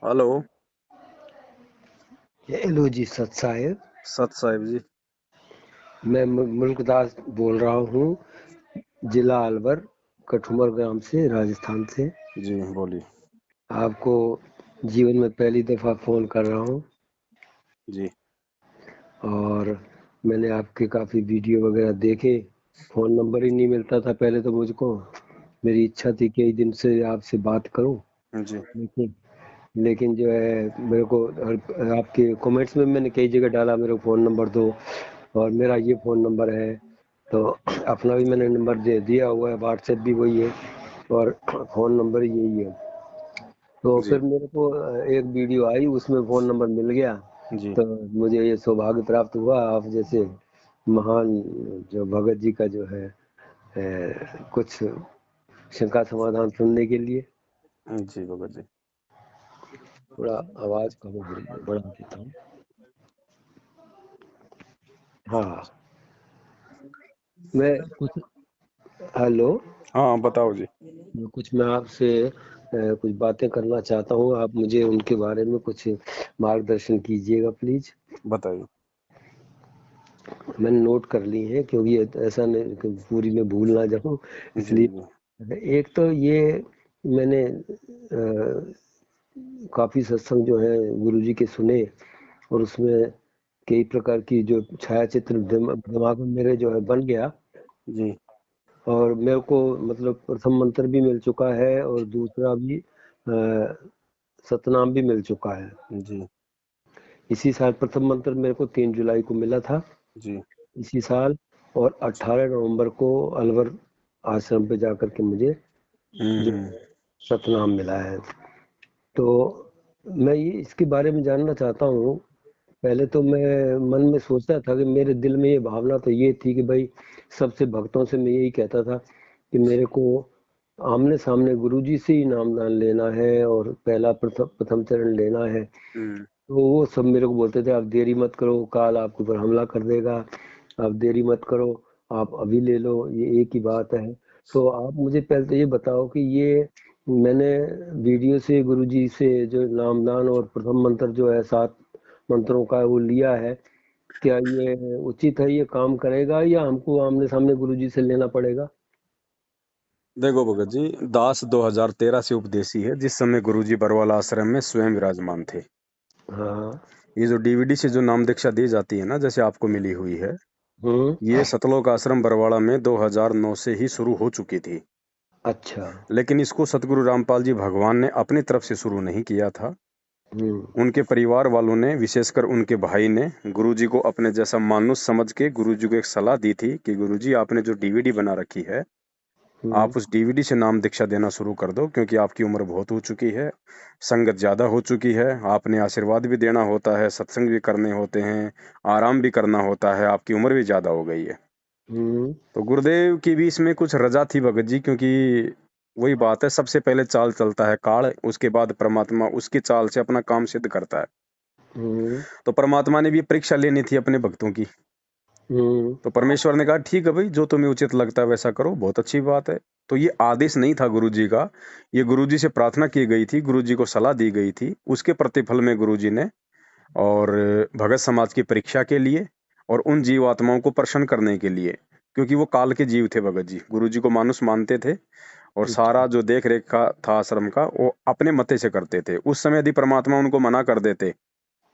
Hello. Hello जी सत साहेब। सत साहिब जी। मैं मुल्कदास बोल रहा हूँ, जिला अलवर, कठुमर ग्राम से, राजस्थान से। जी बोलिए। आपको जीवन में पहली दफ़ा फ़ोन कर रहा हूँ जी और मैंने आपके काफ़ी वीडियो वगैरह देखे। फ़ोन नंबर ही नहीं मिलता था पहले तो मुझको। मेरी इच्छा थी कई दिन से आपसे बात करूं, जी लेकिन लेकिन जो है मेरे को आपके कमेंट्स में मैंने कई जगह डाला मेरे को फ़ोन नंबर दो, और मेरा ये फ़ोन नंबर है। तो अपना भी मैंने नंबर दे दिया हुआ है, व्हाट्सएप भी वही है और फ़ोन नंबर यही है। तो जी फिर मेरे को एक वीडियो आई, उसमें फ़ोन नंबर मिल गया। जी तो मुझे ये सौभाग्य प्राप्त हुआ आप जैसे महान जो भगत जी का जो है कुछ शंका समाधान सुनने के लिए। जी भगत जी। थोड़ा आवाज़ कम हो रही है, बढ़ा देता हूँ। हाँ, मैं कुछ हेलो, हाँ बताओ जी। मैं आपसे कुछ बातें करना चाहता हूँ, आप मुझे उनके बारे में कुछ मार्गदर्शन कीजिएगा प्लीज। बताइए। मैंने नोट कर ली है क्योंकि ऐसा नहीं कि पूरी में भूल ना जाऊँ, जी इसलिए। जी एक तो ये मैंने काफी सत्संग जो है गुरुजी के सुने, और उसमें कई प्रकार की जो छाया चित्र दिमाग में मेरे जो है बन गया। जी और मेरे को मतलब प्रथम मंत्र भी मिल चुका है और दूसरा भी सतनाम भी मिल चुका है। जी इसी साल प्रथम मंत्र मेरे को 3 जुलाई को मिला था, जी। इसी साल। और 18 नवंबर को अलवर आश्रम पे जाकर के मुझे जो हम्म। सतनाम मिला है। तो मैं ये इसके बारे में जानना चाहता हूँ। पहले तो मैं मन में सोचता था कि मेरे दिल में ये भावना तो ये थी कि भाई सबसे भक्तों से मैं यही कहता था कि मेरे को आमने सामने गुरुजी से ही नामदान लेना है और पहला प्रथम प्रथम चरण लेना है। हम्म। तो वो सब मेरे को बोलते थे आप देरी मत करो, काल आपके ऊपर हमला कर देगा, आप देरी मत करो, आप अभी ले लो, ये एक ही बात है। तो आप मुझे पहले तो ये बताओ कि ये मैंने वीडियो से गुरुजी से जो नामदान और प्रथम मंत्र जो है 7 मंत्रों का वो लिया है, क्या ये उचित है, ये काम करेगा या हमको आमने सामने गुरुजी से लेना पड़ेगा? देखो भगत जी, दास 2013 से उपदेशी है, जिस समय गुरुजी बरवाला आश्रम में स्वयं विराजमान थे। हाँ। ये जो डीवीडी से जो नाम दीक्षा दी जाती है ना, जैसे आपको मिली हुई है, हम्म। ये सतलोक आश्रम बरवाड़ा में 2009 से ही शुरू हो चुकी थी। अच्छा। लेकिन इसको सतगुरु रामपाल जी भगवान ने अपनी तरफ से शुरू नहीं किया था। हम्म। उनके परिवार वालों ने, विशेषकर उनके भाई ने, गुरुजी को अपने जैसा मानुष समझ के गुरुजी को एक सलाह दी थी कि गुरुजी आपने जो डीवीडी बना रखी है, हम्म। आप उस डीवीडी से नाम दीक्षा देना शुरू कर दो, क्योंकि आपकी उम्र बहुत हो चुकी है, संगत ज्यादा हो चुकी है, आपने आशीर्वाद भी देना होता है, सत्संग भी करने होते हैं, आराम भी करना होता है, आपकी उम्र भी ज्यादा हो गई है। हम्म। तो गुरुदेव की भी इसमें कुछ रजा थी भगत जी, क्योंकि वही बात है, सबसे पहले चाल चलता है काल, उसके बाद परमात्मा उसकी चाल से अपना काम सिद्ध करता है। हम्म। तो परमात्मा ने भी परीक्षा लेनी थी अपने भक्तों की। हम्म। तो परमेश्वर ने कहा ठीक है भाई, जो तुम्हें उचित लगता है वैसा करो, बहुत अच्छी बात है। तो ये आदेश नहीं था गुरुजी का, ये गुरुजी से प्रार्थना की गई थी, गुरुजी को सलाह दी गई थी, उसके प्रतिफल में गुरुजी ने, और भगत समाज की परीक्षा के लिए, और उन जीवात्माओं को प्रसन्न करने के लिए, क्योंकि वो काल के जीव थे भगत जी, गुरुजी को मानुष मानते थे, और अच्छा। सारा जो देख रेख का था आश्रम का, वो अपने मते से करते थे। उस समय यदि परमात्मा उनको मना कर देते,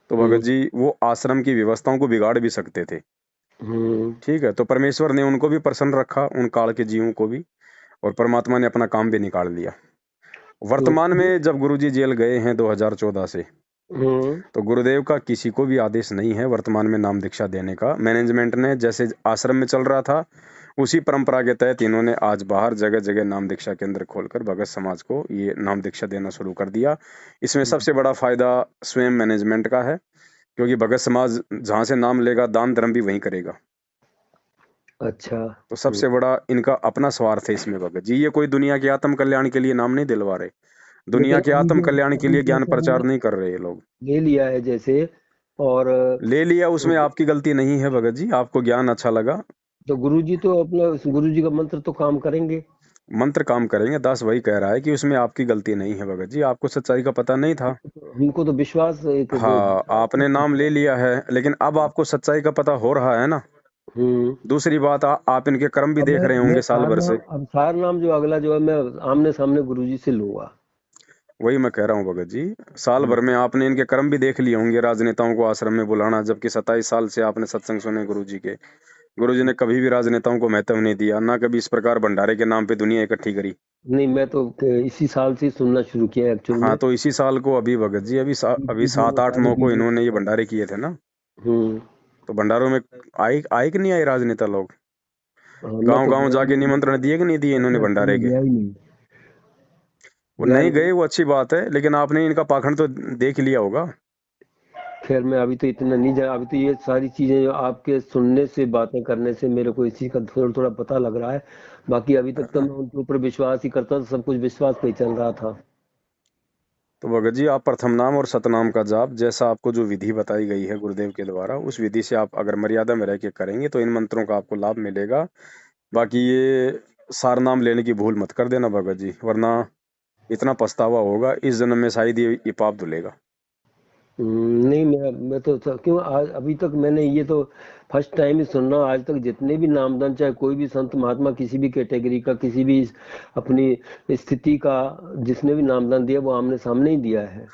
तो भगत हम्म। जी वो आश्रम की व्यवस्थाओं को बिगाड़ भी सकते थे। हम्म। ठीक है, तो परमेश्वर ने उनको भी प्रसन्न रखा, उन काल के जीवों को भी, और परमात्मा ने अपना काम भी निकाल लिया। तो वर्तमान में जब गुरुजी जेल गए हैं 2014 से, हम्म। तो गुरुदेव का किसी को भी आदेश नहीं है वर्तमान में नाम दीक्षा देने का। मैनेजमेंट ने जैसे आश्रम में चल रहा था, उसी परंपरा के तहत इन्होंने आज बाहर जगह जगह नाम दीक्षा केंद्र खोलकर भगत समाज को ये नाम दीक्षा देना शुरू कर दिया। इसमें सबसे बड़ा फायदा स्वयं मैनेजमेंट का है, क्योंकि भगत समाज जहां से नाम लेगा, दान धर्म भी वहीं करेगा। अच्छा। तो सबसे बड़ा इनका अपना स्वार्थ है इसमें भगत जी, ये कोई दुनिया के आत्म कल्याण के लिए नाम नहीं दिलवा रहे, दुनिया लेकिन के अभी आत्म जो कल्याण के अभी लिए ज्ञान जैसे प्रचार हमने नहीं कर रहे ये लोग। ले लिया है जैसे, और ले लिया, उसमें आपकी गलती नहीं है भगत जी, आपको ज्ञान अच्छा लगा। तो गुरुजी तो अपना गुरुजी का मंत्र तो काम करेंगे। मंत्र काम करेंगे, दास वही कह रहा है कि उसमें आपकी गलती नहीं है भगत जी, आपको सच्चाई का पता नहीं था। हमको तो विश्वास एक हाँ, आपने नाम ले लिया है, लेकिन अब आपको सच्चाई का पता हो रहा है ना। हम्म। दूसरी बात, आप इनके कर्म भी अब देख रहे मैं होंगे साल सार भर नाम, से। अब सार नाम जो अगला जो है मैं आमने सामने गुरुजी से लूंगा। वही मैं कह रहा हूँ भगत जी, साल हम्म। भर में आपने इनके कर्म भी देख लिए होंगे, राजनेताओं को आश्रम में बुलाना, जबकि 27 साल से आपने सत्संग सुने गुरुजी के। गुरुजी ने कभी भी राजनेताओं को महत्व नहीं दिया, ना कभी इस प्रकार भंडारे के नाम पे दुनिया इकट्ठी करी। नहीं, मैं तो इसी साल से ही सुनना शुरू किया एक्चुअल हाँ, में। तो इसी साल को अभी भगत जी, अभी 7 8 9 को इन्होंने ये भंडारे किए थे ना। हम्म। तो भंडारों में आए आए कि नहीं आए राजनेता लोग? हाँ, मैं गांव तो गांव गया ही जाके नहीं, निमंत्रण दिए कि नहीं दिए इन्होंने मैं भंडारे के? गया ही नहीं, वो गया नहीं नहीं। गए, वो अच्छी बात है, लेकिन आपने इनका पाखंड तो देख लिया होगा। खैर मैं अभी तो इतना नहीं जाना, अभी तो ये सारी चीजें जो आपके सुनने से बातें करने से मेरे को इसी का थोड़ा थोड़ा पता लग रहा है। बाकी अभी तक तो मैं उनके ऊपर विश्वास ही करता था, सब कुछ विश्वास पे ही चल रहा था। तो भगत जी, आप प्रथम नाम और सतनाम का जाप, जैसा आपको जो विधि बताई गई है गुरुदेव के द्वारा, उस विधि से आप अगर मर्यादा में रह के करेंगे तो इन मंत्रों का आपको लाभ मिलेगा। बाकी ये सार नाम लेने की भूल मत कर देना भगत जी, वरना इतना पछतावा होगा इस जन्म में, शायद ये पाप धुलेगा। नहीं, मैं तो क्यों आज अभी तक मैंने ये तो फर्स्ट टाइम ही सुन रहा हूँ। आज तक जितने भी नामदान, चाहे कोई भी संत महात्मा किसी भी कैटेगरी का, किसी भी अपनी स्थिति का, जिसने भी नामदान दिया वो आमने सामने ही दिया है।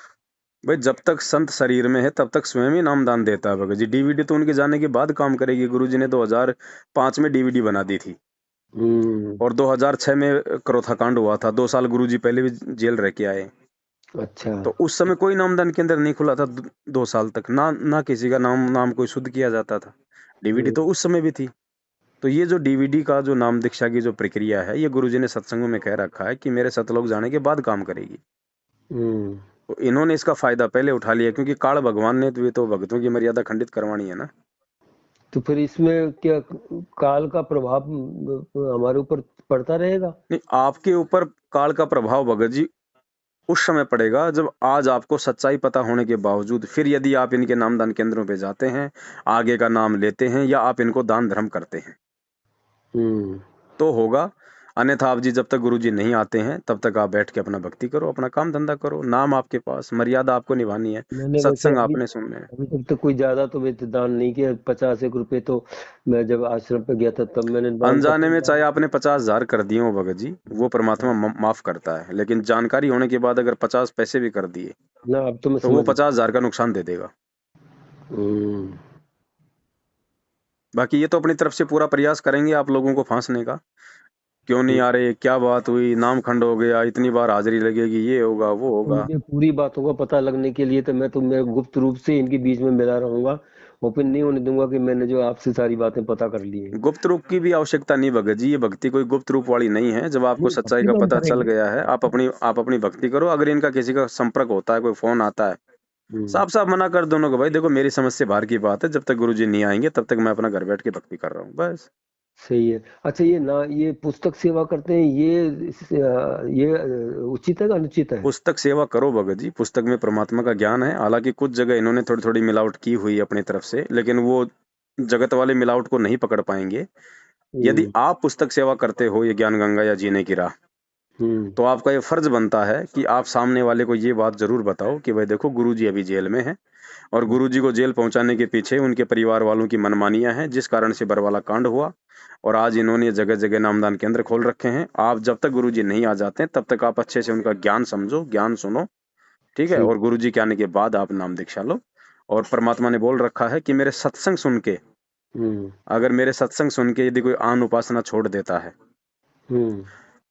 भाई, जब तक संत शरीर में है तब तक स्वयं ही नामदान देता है भगत जी। डीवीडी तो उनके जाने के बाद काम करेगी। गुरुजी ने 2005 में डीवीडी बना दी थी, हम्म। और 2006 में क्रोथा कांड हुआ था। 2 साल गुरुजी पहले भी जेल रह के आए। अच्छा। तो उस समय कोई नामदान केंद्र नहीं खुला था। 2 साल तक ना ना किसी का नाम नाम कोई शुद्ध किया जाता था। डीवीडी तो हम्म। उस समय भी थी। तो ये जो डीवीडी का जो नाम दीक्षा की जो प्रक्रिया है, ये गुरुजी ने सत्संगों में कह रखा है कि मेरे सतलोक जाने के बाद काम करेगी। हम्म। तो इन्होंने इसका फायदा पहले उठा लिया, क्योंकि काल भगवान ने तो ये तो भक्तों की मर्यादा खंडित करवानी है ना। तो फिर इसमें क्या काल का प्रभाव हमारे ऊपर पड़ता रहेगा? नहीं, आपके ऊपर काल का प्रभाव भगत जी उस समय पड़ेगा जब आज आपको सच्चाई पता होने के बावजूद फिर यदि आप इनके नामदान केंद्रों पे जाते हैं, आगे का नाम लेते हैं, या आप इनको दान धर्म करते हैं, हम्म। तो होगा। अन्यथा आप जी, जब तक गुरु जी नहीं आते हैं तब तक आप बैठ के अपना भक्ति करो, अपना काम धंधा करो। नाम आपके पास, मर्यादा आपको निभानी है, मैंने वैसे सत्संग अभी आपने सुनने हैं। अभी तक तो कोई ज्यादा तो वैसे दान नहीं किया। 50 एक रुपए तो मैं जब आश्रम पे गया था तब मैंने दान अनजाने करता में था। चाहे आपने 50,000 कर दिए हो भगत जी, वो परमात्मा माफ करता है, लेकिन जानकारी होने के बाद अगर 50 पैसे भी कर दिए ना अब तो मैं तो वो समझ गया। 50,000 का नुकसान दे देगा। हम्म। बाकी ये तो अपनी तरफ से पूरा प्रयास करेंगे आप लोगों को फांसने का। क्यों नहीं आ रहे, क्या बात हुई, नाम खंड हो गया, इतनी बार हाजिरी लगेगी, ये होगा वो तो होगा। मुझे पूरी बातों का पता लगने के लिए मैं गुप्त रूप से इनके बीच में मिला रहूंगा। ओपन नहीं होने दूंगा कि मैंने जो आपसे सारी बातें पता कर ली हैं। गुप्त रूप की भी आवश्यकता नहीं भगत जी, ये भक्ति कोई गुप्त रूप वाली नहीं है। जब आपको नहीं, सच्चाई भक्ति का तो हम पता चल करेंगे। गया है, आप अपनी भक्ति करो। अगर इनका किसी का संपर्क होता है, कोई फोन आता है, हम्म। साफ साफ मना कर दोनों को, भाई देखो मेरी समझ से बाहर की बात है, जब तक गुरुजी नहीं आएंगे तब तक मैं अपना घर बैठ के भक्ति कर रहा हूँ, बस। सही है। अच्छा, ये पुस्तक सेवा करते हैं, ये उचित है कि अनुचित है? पुस्तक सेवा करो भगत जी, पुस्तक में परमात्मा का ज्ञान है। हालांकि कुछ जगह इन्होंने थोड़ी थोड़ी मिलावट की हुई है अपनी तरफ से, लेकिन वो जगत वाले मिलावट को नहीं पकड़ पाएंगे। यदि हम्म। आप पुस्तक सेवा करते हो, ये ज्ञान गंगा या जीने की राह, हम्म। तो आपका ये फर्ज बनता है कि आप सामने वाले को ये बात जरूर बताओ कि भाई देखो, गुरुजी अभी जेल में है, और गुरुजी को जेल पहुंचाने के पीछे उनके परिवार वालों की मनमानियां हैं, जिस कारण से बरवाला कांड हुआ। और आज इन्होंने जगह जगह नामदान केंद्र खोल रखे हैं। आप जब तक गुरुजी नहीं आ जाते तब तक आप अच्छे से उनका ज्ञान समझो, ज्ञान सुनो, ठीक है। ठीक। और गुरुजी के आने के बाद आप नाम दीक्षा लो। और परमात्मा ने बोल रखा है कि मेरे सत्संग सुन के, हम्म। अगर मेरे सत्संग सुन के यदि कोई आन उपासना छोड़ देता है, हम्म।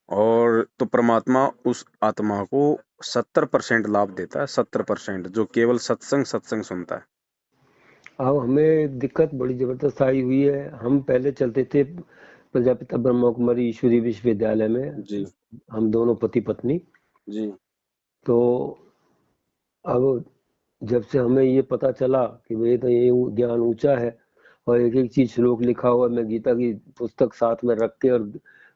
और तो परमात्मा उस आत्मा को 70% लाभ देता है। 70% जो केवल सत्संग सत्संग सुनता है। अब हमें दिक्कत बड़ी जबरदस्त आई हुई है। हम पहले चलते थे प्रजापिता ब्रह्मा कुमारी ईश्वरीय विश्वविद्यालय में, जी हम दोनों पति पत्नी। जी तो अब जब से हमें ये पता चला कि भाई तो ये ज्ञान ऊंचा है, और एक एक चीज श्लोक लिखा हुआ, मैं गीता की पुस्तक साथ में रख के और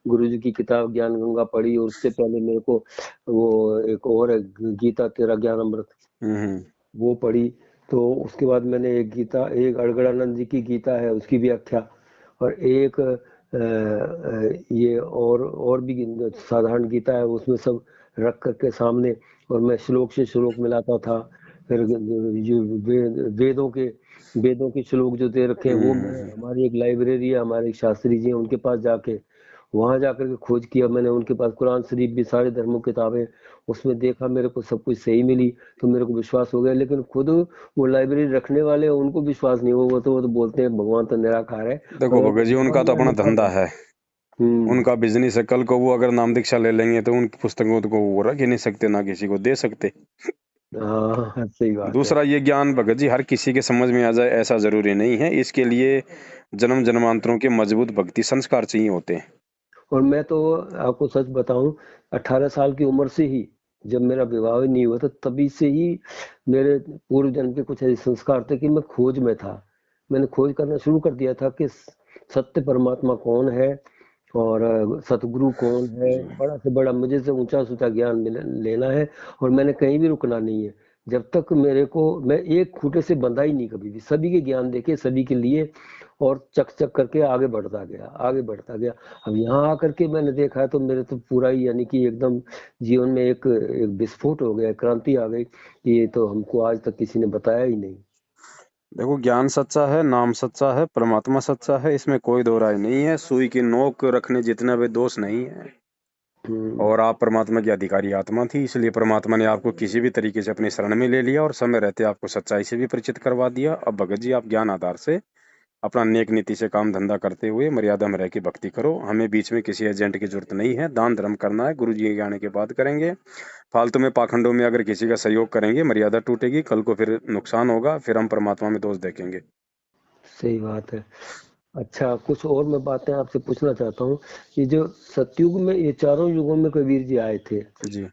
गुरु जी की किताब ज्ञान गंगा पढ़ी, और उससे पहले मेरे को वो एक और है, गीता तेरा ज्ञान अमृत, हम्म वो पढ़ी। तो उसके बाद मैंने एक अड़गड़ानंद जी की गीता है उसकी व्याख्या, और एक ये और भी साधारण गीता है, उसमें सब रख करके सामने, और मैं श्लोक से श्लोक मिलाता था। फिर जो वेदों के श्लोक जो दे रखे हैं वो मैं, हम्म। हमारी एक लाइब्रेरी है, हमारे एक शास्त्री जी हैं, उनके पास जाके वहां जाकर के खोज किया मैंने। उनके पास कुरान शरीफ भी, सारे धर्मों की किताबें, उसमें देखा, मेरे को सब कुछ सही मिली, तो मेरे को विश्वास हो गया। लेकिन खुद वो लाइब्रेरी रखने वाले हैं, उनको विश्वास नहीं हुआ। वो तो बोलते हैं भगवान तो निराकार है, देखो पर भगत जी, वहां उनका तो मैं अपना लिखा धंधा था। है, हम्म। उनका बिजनेस है। कल को वो अगर नाम दीक्षा ले लेंगे तो उनकी पुस्तकों को वो रख ही नहीं सकते, ना किसी को दे सकते। हाँ, सही बात है। दूसरा, ये ज्ञान भगत जी हर किसी के समझ में आ जाए ऐसा जरूरी नहीं है। इसके लिए जन्म जन्मांतरों के मजबूत भक्ति संस्कार चाहिए होते हैं। और मैं तो आपको सच बताऊं, 18 साल की उम्र से ही, जब मेरा विवाह ही नहीं हुआ था, तभी से ही मेरे पूर्व जन्म के कुछ ऐसे संस्कार थे कि मैं खोज में था। मैंने खोज करना शुरू कर दिया था कि सत्य परमात्मा कौन है, और सतगुरु कौन है। जी। बड़ा से बड़ा मुझे से ऊंचा से ऊंचा ज्ञान लेना है, और मैंने कहीं भी रुकना नहीं है। जब तक मेरे को, मैं एक खूटे से बंधा ही नहीं कभी भी, सभी के ज्ञान देके, सभी के लिए, और चक चक करके आगे बढ़ता गया, आगे बढ़ता गया। अब यहाँ आकर के मैंने देखा है तो मेरे तो पूरा ही, यानी कि एकदम जीवन में एक एक विस्फोट हो गया, क्रांति आ गई कि ये तो हमको आज तक किसी ने बताया ही नहीं। देखो, ज्ञान सच्चा है, नाम सच्चा है, परमात्मा सच्चा है, इसमें कोई दो राय नहीं है। सुई की नोक रखने जितना भी दोष नहीं है। हम्म। और आप परमात्मा की अधिकारी आत्मा थी, इसलिए परमात्मा ने आपको किसी भी तरीके से अपनी शरण में ले लिया और समय रहते आपको सच्चाई से भी परिचित करवा दिया। अब भगत जी, आप ज्ञान आधार से अपना नेक नीति से काम धंधा करते हुए मर्यादा में रह के भक्ति करो। हमें बीच में किसी एजेंट की जरूरत नहीं है। दान धर्म करना है, गुरु जी के आने के बाद करेंगे। फालतू में पाखंडों में अगर किसी का सहयोग करेंगे, मर्यादा टूटेगी, कल को फिर नुकसान होगा, फिर हम परमात्मा में दोष देखेंगे। सही बात है। अच्छा, कुछ और मैं बातें आपसे पूछना चाहता हूँ। ये जो सतयुग में, ये चारों युगों में कबीर जी आए थे, जी।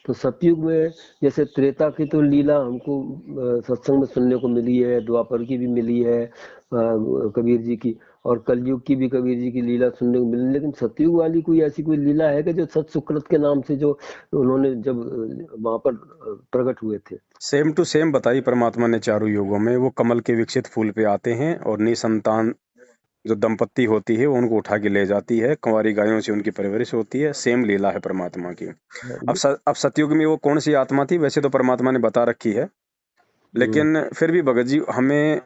तो सतयुग में जैसे त्रेता की तो लीला हमको सत्संग में सुनने को मिली है, द्वापर की भी मिली है कबीर जी की, और कलयुग की भी कबीर जी की लीला सुनने को मिली। लेकिन सतयुग वाली कोई ऐसी कोई लीला है कि जो सत सुकृत के नाम से जो उन्होंने जब वहां पर प्रकट हुए थे? सेम टू सेम बताई परमात्मा ने चारों युगों में। वो कमल के विकसित फूल पे आते हैं और निसंतान जो दंपत्ति होती है उनको उठा के ले जाती है, कुंवारी गायों से उनकी परवरिश होती है। सेम लीला है परमात्मा की। अब सतयुग में वो कौन सी आत्मा थी, वैसे तो परमात्मा ने बता रखी है, हम्म, लेकिन फिर भी भगत जी, हमें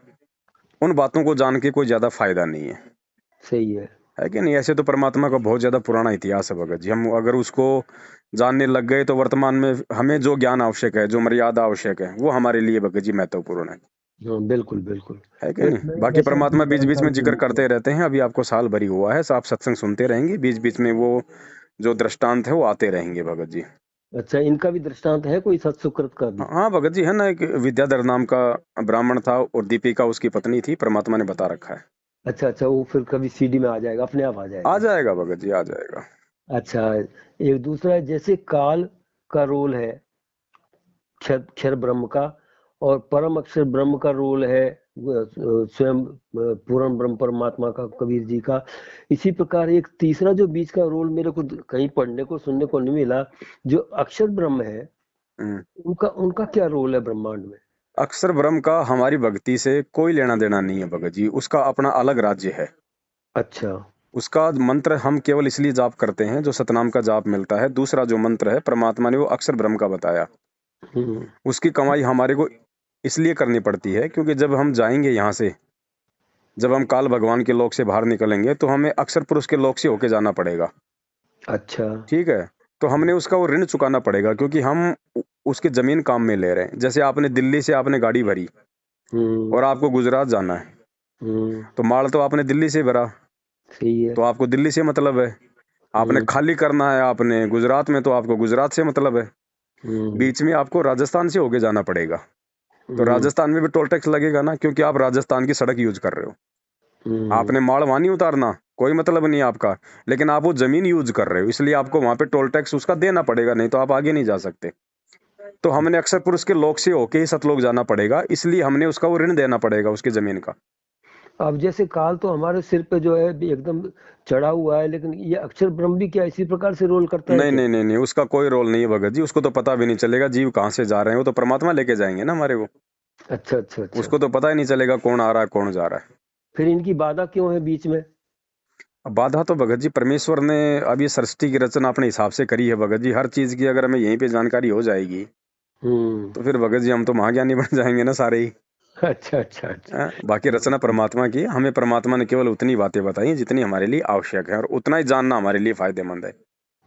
उन बातों को जान के कोई ज्यादा फायदा नहीं सही है। है कि नहीं। ऐसे तो परमात्मा का बहुत ज्यादा पुराना इतिहास है भगत जी। हम अगर उसको जानने लग गए तो वर्तमान में हमें जो ज्ञान आवश्यक है, जो मर्यादा आवश्यक है, वो हमारे लिए भगत जी महत्वपूर्ण हाँ, बिल्कुल बिल्कुल। है कि एक नहीं। मैं बाकी मैं सच परमात्मा बीच बीच जानता में हूँ जिक्र जिंदगी में। करते रहते हैं। अभी आपको साल भरी हुआ है, तो आप सत्संग सुनते रहेंगे, बीच बीच में वो जो दृष्टांत है वो आते रहेंगे भगत जी। अच्छा, इनका भी दृष्टांत है कोई, सत सुकृत का भी? हाँ भगत जी, है ना, एक विद्याधर नाम का ब्राह्मण था और दीपिका उसकी पत्नी थी, परमात्मा ने बता रखा है। अच्छा अच्छा, वो फिर कभी सीडी में आ जाएगा, अपने आप आ आ जाएगा। जाएगा भगत जी, आ जाएगा। अच्छा, एक दूसरा है, जैसे काल का रोल है क्षर क्षर ब्रह्म का, और परम अक्षर ब्रह्म का रोल है स्वयं पूर्ण ब्रह्म परमात्मा का, कबीर जी का। इसी प्रकार एक तीसरा जो बीच का रोल मेरे को कहीं पढ़ने को सुनने को नहीं मिला, जो अक्षर ब्रह्म है, हम्म। उनका उनका क्या रोल है ब्रह्मांड में? अक्षर ब्रह्म का हमारी भक्ति से कोई लेना देना नहीं है भगत जी। उसका अपना अलग राज्य है। अच्छा। उसका मंत्र हम केवल इसलिए जाप करते हैं, जो सतनाम का जाप मिलता है। दूसरा जो मंत्र है परमात्मा ने वो अक्षर ब्रह्म का बताया। हम्म। उसकी कमाई हमारे को इसलिए करनी पड़ती है क्योंकि जब हम जाएंगे यहाँ से, जब हम काल भगवान के लोक से बाहर निकलेंगे, तो हमें अक्षर पुरुष के लोक से होके जाना पड़ेगा। अच्छा। ठीक है। तो हमने उसका वो ऋण चुकाना पड़ेगा, क्योंकि हम उसके जमीन काम में ले रहे हैं। जैसे आपने दिल्ली से आपने गाड़ी भरी हम्म। और आपको गुजरात जाना है, हम्म। तो माल तो आपने दिल्ली से भरा, सही है। तो आपको दिल्ली से मतलब है। आपने हम्म। खाली करना है आपने गुजरात में, तो आपको गुजरात से मतलब है। हम्म। बीच में आपको राजस्थान से होके जाना पड़ेगा। तो हम्म। राजस्थान में भी टोल टैक्स लगेगा ना, क्योंकि आप राजस्थान की सड़क यूज कर रहे हो। हम्म। आपने माल वहां नहीं उतारना, कोई मतलब नहीं आपका, लेकिन आप वो जमीन यूज कर रहे हो, इसलिए आपको वहां पे टोल टैक्स उसका देना पड़ेगा, नहीं तो आप आगे नहीं जा सकते। तो हमने अक्षर पुरुष के लोक से होके ही सतलोक जाना पड़ेगा, इसलिए हमने उसका वो ऋण देना पड़ेगा, उसकी जमीन का। अब जैसे काल तो हमारे सिर पे जो है भी एकदम चढ़ा हुआ है, लेकिन ये अक्षर ब्रह्म भी क्या इसी प्रकार से रोल करता है नहीं क्या? नहीं नहीं नहीं, उसका कोई रोल नहीं है भगत जी। उसको तो पता भी नहीं चलेगा जीव कहाँ से जा रहे हैं, वो तो परमात्मा लेके जाएंगे ना हमारे को। अच्छा अच्छा अच्छा। उसको तो पता ही नहीं चलेगा कौन आ रहा है कौन जा रहा है। फिर इनकी बाधा क्यों है बीच में? अब बाधा तो भगत जी परमेश्वर ने अब ये सृष्टि की रचना अपने हिसाब से करी है भगत जी। हर चीज की अगर हमें यहीं पे जानकारी हो जाएगी, हम्म। तो फिर भगत जी हम तो महाज्ञानी बन जाएंगे ना सारे ही। अच्छा अच्छा अच्छा। बाकी रचना हम्म, परमात्मा की, हमें परमात्मा ने केवल उतनी बातें बताई हैं जितनी हमारे लिए आवश्यक है, और उतना ही जानना हमारे लिए फायदेमंद है।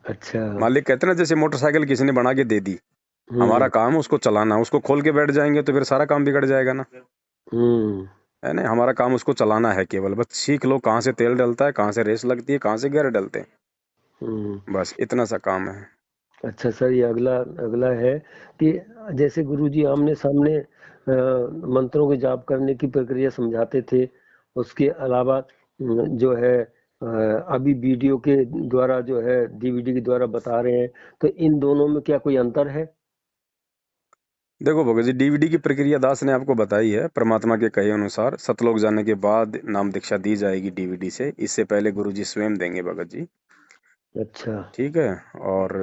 अच्छा। मालिक कहते हैं ना, जैसे मोटरसाइकिल किसी ने बना के दे दी, हमारा हम्म। काम है उसको चलाना, उसको खोल के बैठ जाएंगे तो फिर सारा काम बिगड़ जाएगा ना। हम्म। है ना, हमारा काम उसको चलाना है, केवल बस सीख लो कहाँ से तेल डलता है, कहाँ से रेस लगती है, कहाँ से गियर डलते हैं, हम्म। बस इतना सा काम है। अच्छा सर, ये अगला अगला है कि जैसे गुरुजी आमने सामने मंत्रों के जाप करने की प्रक्रिया समझाते थे, उसके अलावा जो है अभी वीडियो के द्वारा जो है डीवीडी के द्वारा बता रहे हैं, तो इन दोनों में क्या कोई अंतर है? देखो भगत जी, डीवीडी की प्रक्रिया दास ने आपको बताई है। परमात्मा के कहे अनुसार सतलोक जाने के बाद नाम दीक्षा दी जाएगी डीवीडी से, इससे पहले गुरु जी स्वयं देंगे भगत जी। अच्छा। ठीक है। और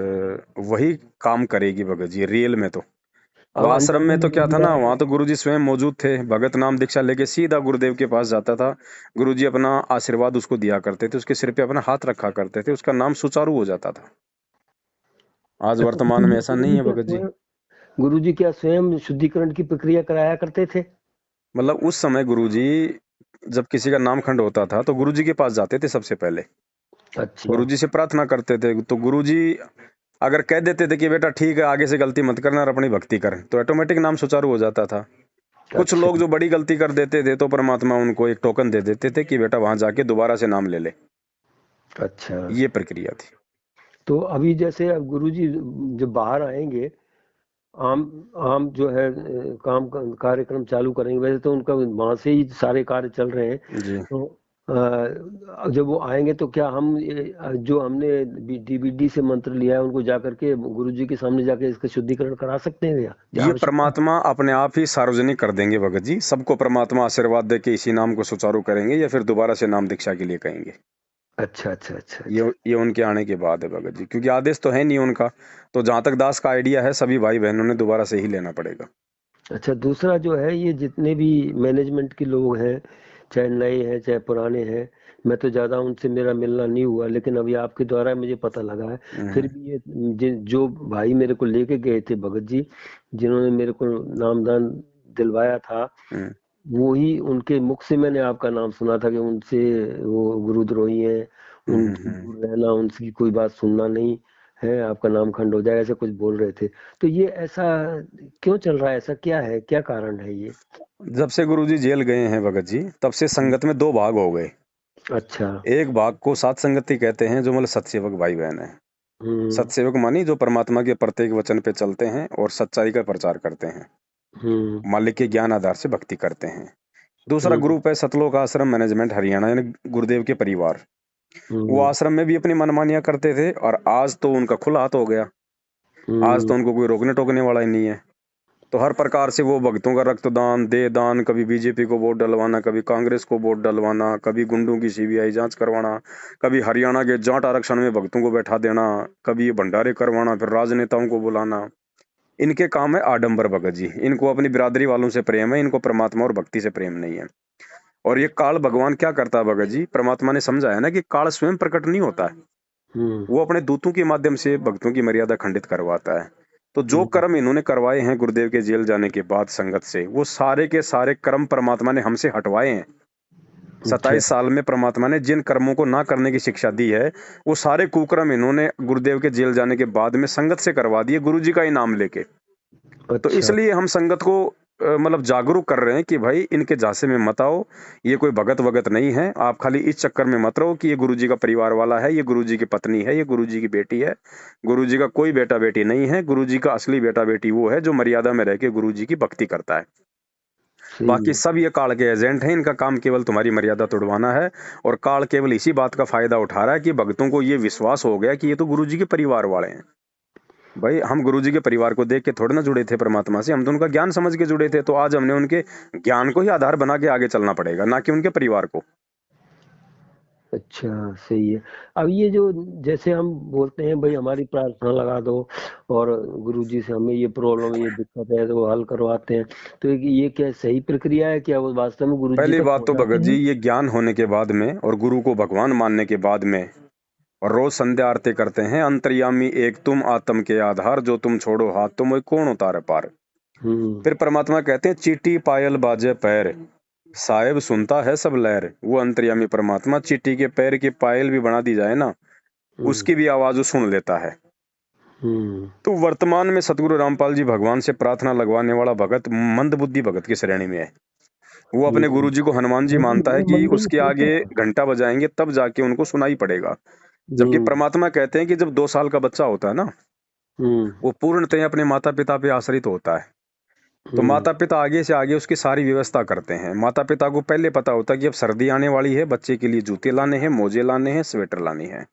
वही काम करेगी भगत जी रियल में। तो अब अब आश्रम अनजाने में में तो हो क्या था गया ना, है। वहां तो गुरुजी स्वयं मौजूद थे। भगत नाम दीक्षा लेके सीधा गुरुदेव के पास जाता था। गुरुजी अपना आशीर्वाद उसको दिया करते थे, उसके सिर पे अपना हाथ रखा करते थे, उसका नाम सुचारू हो जाता था। आज अच्छा, वर्तमान में ऐसा नहीं है भगत जी। गुरुजी क्या स्वयं शुद्धिकरण की प्रक्रिया कराया करते थे? मतलब उस समय गुरुजी जब किसी का नामखंड होता था तो गुरुजी के पास जाते थे सबसे पहले। अच्छा गुरुजी से प्रार्थना करते थे, तो गुरुजी अगर कह देते थे कि बेटा ठीक है, आगे से गलती मत करना और अपनी भक्ति कर, तो ऑटोमेटिक नाम सुचारू हो जाता था। कुछ अच्छा लोग जो बड़ी गलती कर देते थे तो परमात्मा उनको एक टोकन दे देते थे कि बेटा वहां जाके दोबारा से नाम ले ले। अच्छा। ये प्रक्रिया थी। तो अभी जैसे अब गुरुजी जब बाहर आएंगे, आम आम जो है कार्यक्रम चालू करेंगे, वैसे तो उनका वहां से ही सारे कार्य चल रहे हैं। जी। तो जब वो आएंगे तो क्या हम जो हमने डीवीडी से मंत्र लिया है उनको जाकर के गुरुजी के सामने जाके इसका शुद्धिकरण करा सकते हैं या ये आवश्यकता है? परमात्मा अपने आप ही सार्वजनिक कर देंगे भगत जी। सबको परमात्मा आशीर्वाद दे के इसी नाम को सुचारू करेंगे, या फिर दोबारा से नाम दीक्षा के लिए कहेंगे। अच्छा अच्छा अच्छा अच्छा। ये उनके आने के बाद है भगत जी, क्योंकि आदेश तो है नहीं उनका। तो जहां तक दास का आइडिया है, सभी भाई बहनों ने दोबारा से ही लेना पड़ेगा। अच्छा, दूसरा जो है, ये जितने भी मैनेजमेंट के लोग हैं, चाहे नए हैं चाहे पुराने हैं, मैं तो ज़्यादा उनसे मेरा मिलना नहीं हुआ, लेकिन अभी आपके द्वारा मुझे पता लगा है। फिर हम्म। भी ये जो भाई मेरे को लेके गए थे भगत जी, जिन्होंने मेरे को नामदान दिलवाया था, हम्म। वो ही उनके मुख से मैंने आपका नाम सुना था कि उनसे वो गुरुद्रोही हैं, उनसे हम्म। दूर रहना, उनकी कोई बात सुनना नहीं है, आपका नाम खंड हो जाएगा, ऐसा कुछ बोल रहे थे। तो ये ऐसा क्यों चल रहा है? ऐसा क्या है, क्या कारण है ये? जब से गुरुजी जेल गए हैं भगत जी, तब से संगत में दो भाग हो गए। अच्छा। एक भाग को सात संगति कहते हैं, जो मतलब सतसेवक भाई बहन है। हम्म। सतसेवक मानी जो परमात्मा के प्रत्येक वचन पे चलते हैं और सच्चाई का प्रचार करते हैं, हम्म। मालिक के ज्ञान आधार से भक्ति करते हैं। दूसरा हम्म। ग्रुप है सतलोक आश्रम मैनेजमेंट हरियाणा, यानी गुरुदेव के परिवार। वो हम्म। आश्रम में भी अपनी मनमानियां करते थे, और आज तो उनका खुला हाथ हो गया। आज हम्म। तो उनको कोई रोकने टोकने वाला ही नहीं है। तो हर प्रकार से वो भक्तों का रक्तदान, दे दान, कभी बीजेपी को वोट डलवाना, कभी कांग्रेस को वोट डलवाना, कभी गुंडों की सीबीआई जांच करवाना, कभी हरियाणा के जाट आरक्षण में भक्तों को बैठा देना, कभी ये भंडारे करवाना, फिर राजनेताओं को बुलाना। इनके काम है आडंबर भगत जी। इनको अपनी बिरादरी वालों से प्रेम है, इनको परमात्मा और भक्ति से प्रेम नहीं है। और ये काल भगवान क्या करता है भगत जी, परमात्मा ने समझाया ना कि काल स्वयं प्रकट नहीं होता है, हम्म। वो अपने दूतों के माध्यम से भक्तों की मर्यादा खंडित करवाता है। तो जो हम्म। कर्म इन्होंने करवाए हैं गुरुदेव के जेल जाने के बाद संगत से, वो सारे के सारे कर्म परमात्मा ने हमसे हटवाए हैं। अच्छा। 27 साल में परमात्मा ने जिन कर्मों को ना करने की शिक्षा दी है, वो सारे कुकर्म इन्होंने गुरुदेव के जेल जाने के बाद में संगत से करवा दिए, गुरु जी का ही नाम लेके। तो अच्छा। इसलिए हम संगत को मतलब जागरूक कर रहे हैं कि भाई इनके झांसे में मत आओ। ये कोई भगत वगत नहीं है, आप खाली इस चक्कर में मत रहो कि ये गुरुजी का परिवार वाला है, ये गुरुजी की पत्नी है, ये गुरुजी की बेटी है। गुरुजी का कोई बेटा बेटी नहीं है। गुरुजी का असली बेटा बेटी वो है जो मर्यादा में रह के गुरुजी की भक्ति करता है। सही बाकी है। सब ये काल के एजेंट हैं, इनका काम केवल तुम्हारी मर्यादा तोड़वाना है। और काल केवल इसी बात का फायदा उठा रहा है कि भक्तों को ये विश्वास हो गया कि ये तो गुरुजी के परिवार वाले हैं। भाई हम गुरुजी के परिवार को देख के थोड़े ना जुड़े थे परमात्मा से, हम तो उनका ज्ञान समझ के जुड़े थे। तो आज हमने उनके ज्ञान को ही आधार बना के आगे चलना पड़ेगा, ना कि उनके परिवार को। अच्छा, सही है। अब ये जो जैसे हम बोलते हैं भाई हमारी प्रार्थना लगा दो, और गुरुजी से हमें ये प्रॉब्लम ये दिक्कत है तो वो हल करवाते हैं, तो ये क्या सही प्रक्रिया है? क्या वो वास्तव में गुरुजी पहली तक बात तो पहुंचाते भगत जी, हैं? ये ज्ञान होने के बाद में और गुरु को भगवान मानने के बाद में और रोज संध्या आरती करते हैं। अंतर्यामी एक तुम आत्म के आधार, जो तुम छोड़ो हाथ तुम वही कौन उतारे पार। फिर परमात्मा कहते हैं चीटी पायल बाजे पैर, साहेब सुनता है सब लहर। वो अंतर्यामी परमात्मा चीटी के पैर की पायल भी बना दी जाए ना, उसकी भी आवाज वो सुन लेता है। तो वर्तमान में सतगुरु रामपाल जी भगवान से प्रार्थना लगवाने वाला भगत मंदबुद्धि भगत की श्रेणी में है। वो अपने गुरु जी को हनुमान जी मानता है कि मंदिर में उसके सोता आगे है। घंटा बजाएंगे तब जाके उनको सुनाई पड़ेगा। जबकि हम्म परमात्मा कहते हैं कि जब 2 साल का बच्चा होता है ना, हम्म वो पूर्णतः अपने माता पिता पे आश्रित होता है। तो हम्म माता पिता आगे से आगे उसकी सारी व्यवस्था करते हैं। माता पिता को पहले पता होता है कि अब सर्दी आने वाली है, बच्चे के लिए जूते लाने हैं, मोजे लाने हैं, स्वेटर लानी है,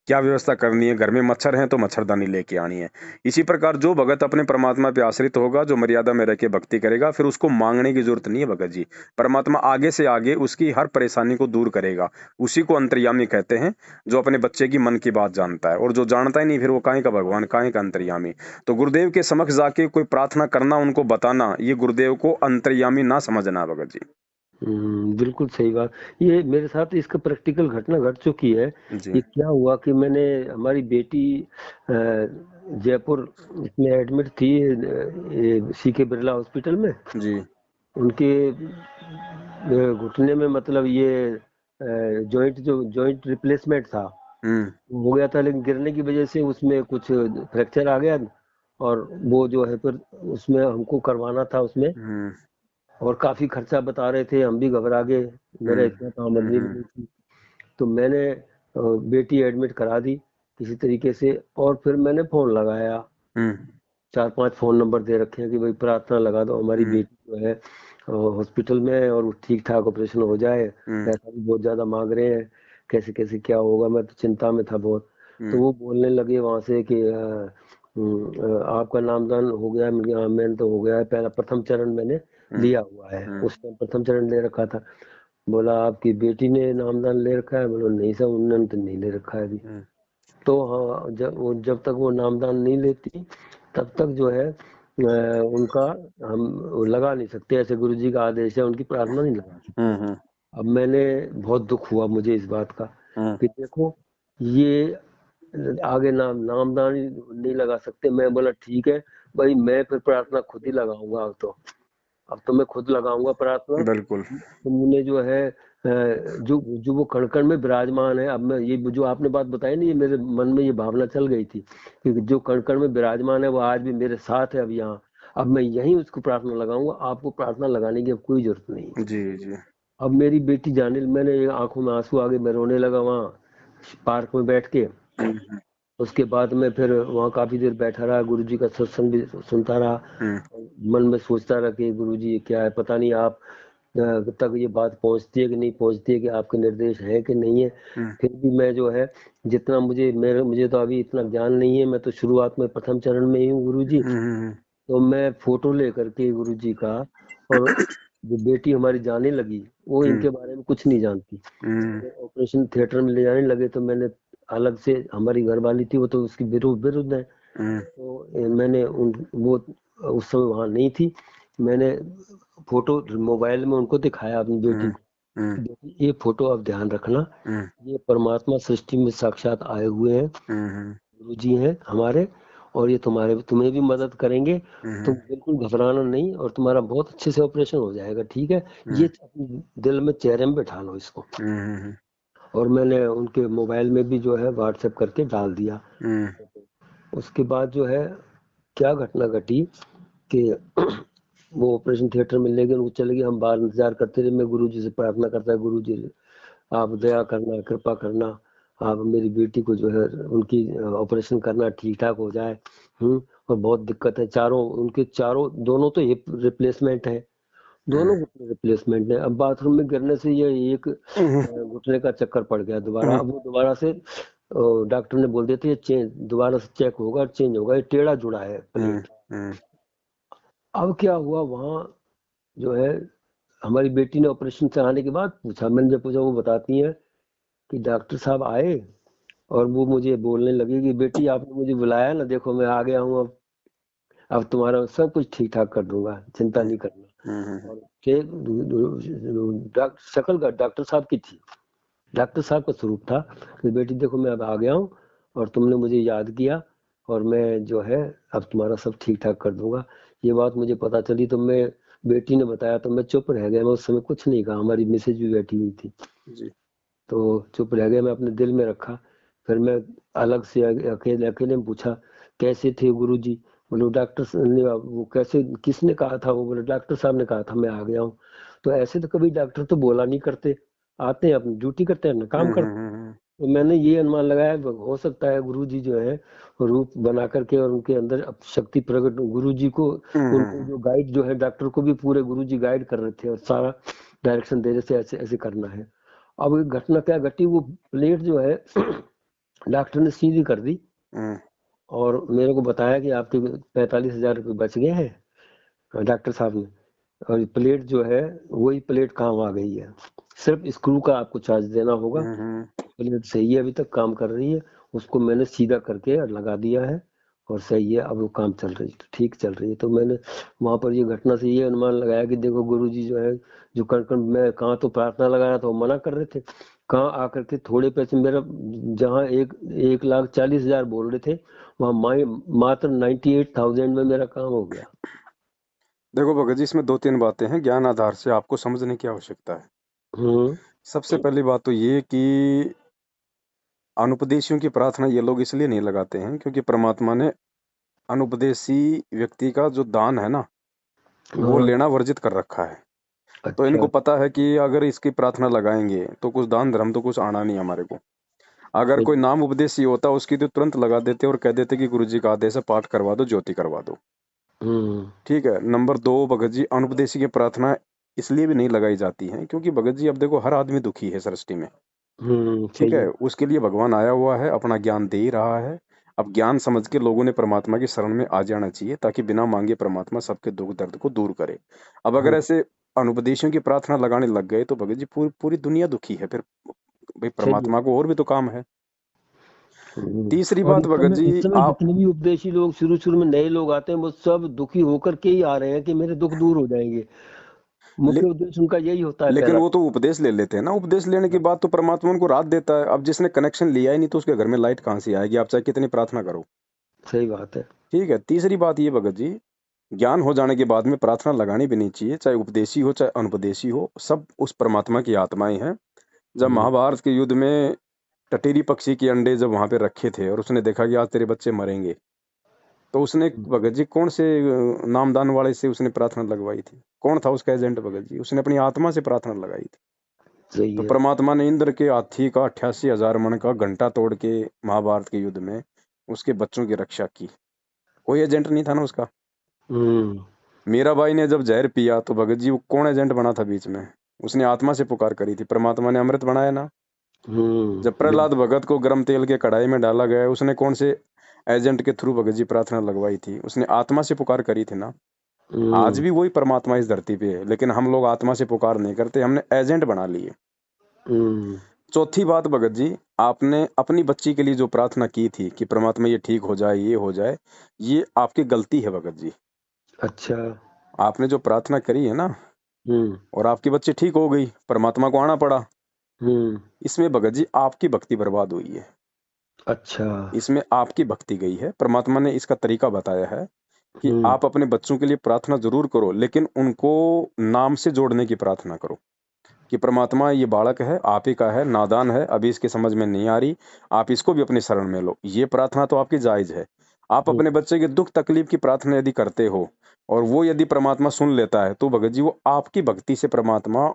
क्या व्यवस्था करनी है, घर में मच्छर हैं तो मच्छरदानी लेके आनी है। इसी प्रकार जो भगत अपने परमात्मा पे आश्रित होगा, जो मर्यादा में रह के भक्ति करेगा, फिर उसको मांगने की जरूरत नहीं है भगत जी। परमात्मा आगे से आगे उसकी हर परेशानी को दूर करेगा। उसी को अंतर्यामी कहते हैं, जो अपने बच्चे की मन की बात जानता है। और जो जानता ही नहीं, फिर वो काहे का भगवान, काहे का अंतर्यामी। तो गुरुदेव के समक्ष जाके कोई प्रार्थना करना, उनको बताना, ये गुरुदेव को अंतर्यामी ना समझना भगत जी। बिल्कुल सही बात। ये मेरे साथ इसका प्रैक्टिकल घटना घट चुकी है। जी ये क्या हुआ कि मैंने हमारी बेटी जयपुर इसमें एडमिट थी, सी के बिरला हॉस्पिटल में। जी। उनके घुटने में मतलब ये जॉइंट रिप्लेसमेंट था, हम्म हो गया था, लेकिन गिरने की वजह से उसमें कुछ फ्रैक्चर आ गया। और वो जो है फिर उसमें हमको करवाना था उसमें, हम्म और काफी खर्चा बता रहे थे, हम भी घबरा गए, मेरा हम्म इतना तो आमदनी भी नहीं थी। तो मैंने बेटी एडमिट करा दी किसी तरीके से, और फिर मैंने फोन लगाया। हम्म 4-5 फोन नंबर दे रखे हैं कि भाई प्रार्थना लगा दो, हमारी हम्म बेटी जो है हॉस्पिटल में है और वो ठीक ठाक ऑपरेशन हो जाए, हम्म पैसा भी बहुत ज्यादा मांग रहे हैं, कैसे कैसे क्या होगा। मैं तो चिंता में था बहुत। तो हम्म वो बोलने लगे वहां से कि आपका नामदान हो गया है। मैंने कहा, हाँ, मैंने तो हो गया है, पहला प्रथम चरण मैंने हम्म लिया हुआ है, हम्म उस टाइम प्रथम चरण ले रखा था। बोला आपकी बेटी ने नामदान ले रखा है? बोला नहीं सर, उन्होंने तो नहीं ले रखा है अभी। हम्म तो हाँ, जब तक वो नामदान नहीं लेती तब तक जो है उनका हम लगा नहीं सकते, ऐसे गुरुजी का आदेश है, उनकी प्रार्थना नहीं लगा सकते। हम्म अब मैंने बहुत दुख हुआ मुझे इस बात का हम्म कि देखो, ये आगे नामदान ही नहीं लगा सकते। मैं बोला ठीक है भाई, मैं फिर प्रार्थना खुद ही लगाऊंगा। अब तो मैं खुद लगाऊंगा प्रार्थना। बिल्कुल। तुमने जो है जो जो वो कण कण में विराजमान है, अब मैं ये जो आपने बात बताई ना, ये मेरे मन में ये भावना चल गई थी कि जो कण कण में विराजमान है वो आज भी मेरे साथ है अब यहाँ। अब मैं यहीं उसको प्रार्थना लगाऊंगा, आपको प्रार्थना लगाने की अब कोई जरूरत नहीं। जी जी। अब मेरी बेटी जाने, मैंने आंखों में आंसू आ गए, मैं रोने लगा वहाँ पार्क में बैठ के। हम्म उसके बाद में फिर वहाँ काफी देर बैठा रहा, गुरुजी का सत्संग भी सुनता रहा। हम्म मन में सोचता रहा कि गुरुजी ये क्या है, पता नहीं आप तक ये बात पहुंचती है कि नहीं पहुंचती है, कि आपके निर्देश है कि नहीं है। हम्म फिर भी मैं जो है, जितना मुझे तो अभी इतना ज्ञान नहीं है, मैं तो शुरुआत में प्रथम चरण में ही हूँ गुरुजी। हम्म तो मैं फोटो लेकर के गुरुजी का, और जो बेटी हमारी जाने लगी वो हम्म इनके बारे में कुछ नहीं जानती। हम्म तो ऑपरेशन थिएटर में ले जाने लगे तो मैंने अलग से, हमारी घरवाली थी वो तो उसकी विरुद्ध विरुद्ध है, हम्म तो मैंने वो उस समय वहां नहीं थी। मैंने फोटो मोबाइल में उनको दिखाया अपनी बेटी हम्म को, बेटी ये फोटो आप ध्यान रखना, हम्म ये परमात्मा सृष्टि में साक्षात आए हुए हैं, हम्म गुरु जी हैं हमारे, और ये तुम्हें भी मदद करेंगे। तुम हम्म बिल्कुल घबराना नहीं, और तुम्हारा बहुत अच्छे से ऑपरेशन हो जाएगा, ठीक है। ये अपने दिल में, चेहरे में बैठा लो इसको। हम्म और मैंने उनके मोबाइल में भी जो है व्हाट्सएप करके डाल दिया। हम्म उसके बाद जो है क्या घटना घटी कि वो ऑपरेशन थिएटर में ले गए, वो चले गए, हम बाहर इंतजार करते रहे। मैं गुरुजी से प्रार्थना करता है, गुरुजी आप दया करना, कृपा करना, आप मेरी बेटी को जो है उनकी ऑपरेशन करना, ठीक ठाक हो जाए। और बहुत दिक्कत है, चारों दोनों तो हिप रिप्लेसमेंट है, दोनों घुटने रिप्लेसमेंट है। अब बाथरूम में गिरने से ये एक घुटने का चक्कर पड़ गया दोबारा। अब वो दोबारा से डॉक्टर ने बोल दिया था ये चेंज, दोबारा से चेक होगा, चेंज होगा, ये टेढ़ा जुड़ा है प्लेट। अब क्या हुआ वहाँ जो है, हमारी बेटी ने ऑपरेशन से आने के बाद पूछा, मैंने जब पूछा, वो बताती हैं कि डॉक्टर साहब आए और वो मुझे बोलने लगे कि बेटी आपने मुझे बुलाया ना, देखो मैं आ गया हूँ, अब तुम्हारा सब कुछ ठीक ठाक कर दूंगा, चिंता नहीं करना। और शक्ल डॉक्टर साहब की थी, डॉक्टर साहब का स्वरूप था कि बेटी देखो मैं अब आ गया हूँ और तुमने मुझे याद किया और मैं जो है अब तुम्हारा सब ठीक ठाक कर दूंगा। ये बात मुझे पता चली तो मैं, बेटी ने बताया तो मैं चुप रह गया, मैं उस समय कुछ नहीं कहा, हमारी मिसेज भी बैठी हुई थी। जी। तो चुप रह गया, मैं अपने दिल में रखा। फिर मैं अलग से अकेले अकेले में पूछा, कैसे थे गुरुजी? बोले डॉक्टर ने, वो कैसे, किसने कहा था? वो बोले डॉक्टर साहब ने कहा था, मैं आ गया हूँ। तो ऐसे तो कभी डॉक्टर तो बोला नहीं करते, आते हैं अपनी ड्यूटी करते हैं ना, काम करते हैं। हम्म। तो मैंने ये अनुमान लगाया, हो सकता है गुरुजी जो है रूप बना करके और उनके अंदर अब शक्ति प्रकट, गुरुजी को, उनको हम्म। जो गाइड जो है, डॉक्टर को भी पूरे गुरुजी गाइड कर रहे थे और सारा डायरेक्शन दे रहे थे, ऐसे ऐसे करना है। अब एक घटना क्या घटी, वो प्लेट जो है डॉक्टर ने सीधी कर दी हम्म। और मेरे को बताया कि आपके 45,000 रुपये बच गए हैं, डॉक्टर साहब ने। और प्लेट जो है वही प्लेट काम आ गई है, सिर्फ स्क्रू का आपको चार्ज देना होगा। हम्म। प्लेट सही है, अभी तक काम कर रही है। उसको मैंने सीधा करके लगा दिया है और सही है, अब वो काम चल रही है, ठीक चल रही है। तो मैंने वहां पर ये घटना से ये अनुमान लगाया कि देखो गुरुजी जो है, जो कण कण मैं कहाँ तो प्रार्थना लगाया था वो मना कर रहे थे, कहाँ आकर के थोड़े पैसे मेरा, जहाँ 1,40,000 बोल रहे थे, वहां मात्र 98,000 में मेरा काम हो गया। देखो भगत जी, इसमें दो तीन बातें हैं ज्ञान आधार से आपको समझने की आवश्यकता है। हम्म। सबसे पहली बात तो ये कि अनुपदेशियों की प्रार्थना ये लोग इसलिए नहीं लगाते हैं क्योंकि परमात्मा ने अनुपदेशी व्यक्ति का जो दान है ना, वो हाँ। लेना वर्जित कर रखा है। तो अच्छा। इनको पता है कि अगर इसकी प्रार्थना लगाएंगे तो कुछ दान धर्म तो कुछ आना नहीं हमारे को। अगर कोई सही। नाम उपदेशी होता उसकी तो तुरंत लगा देते और कह देते कि गुरु जी का आदेश है, पाठ करवा दो, ज्योति करवा दो। हम्म। ठीक है। नंबर दो, भगत जी, अनुपदेशी की प्रार्थना इसलिए भी नहीं लगाई जाती है क्योंकि भगत जी अब देखो हर आदमी दुखी है सृष्टि में। ठीक सही है। है। उसके लिए भगवान आया हुआ है, अपना ज्ञान दे ही रहा है। अब ज्ञान समझ के लोगों ने परमात्मा की शरण में आ जाना चाहिए ताकि बिना मांगे परमात्मा सबके दुख दर्द को दूर करे। अब अगर हम्म। ऐसे अनुपदेशों की प्रार्थना लगाने लग गए तो भगत जी पूरी पूरी दुनिया दुखी है फिर। भाई सही है। परमात्मा को और भी तो काम है। तीसरी और बात भगत इस जी समय आप, जितने भी उपदेशी लोग शुरू शुरू में नए लोग आते हैं, वो सब दुखी होकर के ही आ रहे हैं कि मेरे दुख दूर हो जाएंगे। ले, मुख्य उद्देश्य उनका यही होता है लेकिन पहला। वो तो उपदेश ले लेते हैं ना, उपदेश लेने के बाद तो परमात्मा उनको राहत देता है। अब जिसने कनेक्शन लिया ही नहीं तो उसके घर में लाइट कहाँ से आएगी, आप चाहे कितनी प्रार्थना करो। सही बात है। ठीक है। तीसरी बात ये भगत जी, ज्ञान हो जाने के बाद में प्रार्थना लगानी भी नहीं चाहिए, चाहे उपदेशी हो चाहे अनुपदेशी हो, सब उस परमात्मा की आत्माएं हैं। जब हम्म। महाभारत के युद्ध में टटीरी पक्षी के अंडे जब वहां पे रखे थे और उसने देखा कि आज तेरे बच्चे मरेंगे, तो उसने भगत जी कौन से नामदान वाले से उसने प्रार्थना लगवाई थी? कौन था उसका एजेंट भगत जी? उसने अपनी आत्मा से प्रार्थना लगाई थी। सही तो है। परमात्मा ने इंद्र के हाथी का 88,000 मन का घंटा तोड़ के महाभारत के युद्ध में उसके बच्चों की रक्षा की। कोई एजेंट नहीं था ना उसका। हम्म। मीरा बाई ने जब जहर पिया तो भगत जी वो कौन एजेंट बना था बीच में? उसने आत्मा से पुकार करी थी, परमात्मा ने अमृत बनाया ना। जब प्रहलाद बिल्कुल। भगत को गर्म तेल के कढ़ाई में डाला गया, उसने कौन से एजेंट के थ्रू भगत जी प्रार्थना लगवाई थी? उसने आत्मा से पुकार करी थी ना। आज हम्म। भी वही परमात्मा इस धरती पे है, लेकिन हम लोग आत्मा से पुकार नहीं करते, हमने एजेंट बना लिए। हम्म। चौथी बात भगत जी, आपने अपनी बच्ची के लिए जो प्रार्थना की थी कि परमात्मा ये ठीक हो जाए, ये हो जाए, ये आपकी गलती है भगत जी। अच्छा। आपने जो प्रार्थना करी है ना, हम्म। और आपकी बच्ची ठीक हो गई, परमात्मा को आना पड़ा, हम्म। इसमें भगत जी आपकी भक्ति बर्बाद हुई है। अच्छा। इसमें आपकी भक्ति गई है। परमात्मा ने इसका तरीका बताया है कि हम्म। आप अपने बच्चों के लिए प्रार्थना जरूर करो, लेकिन उनको नाम से जोड़ने की प्रार्थना करो कि परमात्मा ये बालक है, आप ही का है, नादान है, अभी इसके समझ में नहीं आ रही, आप इसको भी अपनी शरण में लो। ये प्रार्थना तो आपकी जायज है। आप हम्म। अपने बच्चे के दुख तकलीफ की प्रार्थना यदि करते हो और वो यदि परमात्मा सुन लेता है तो भगत जी वो आपकी भक्ति से परमात्मा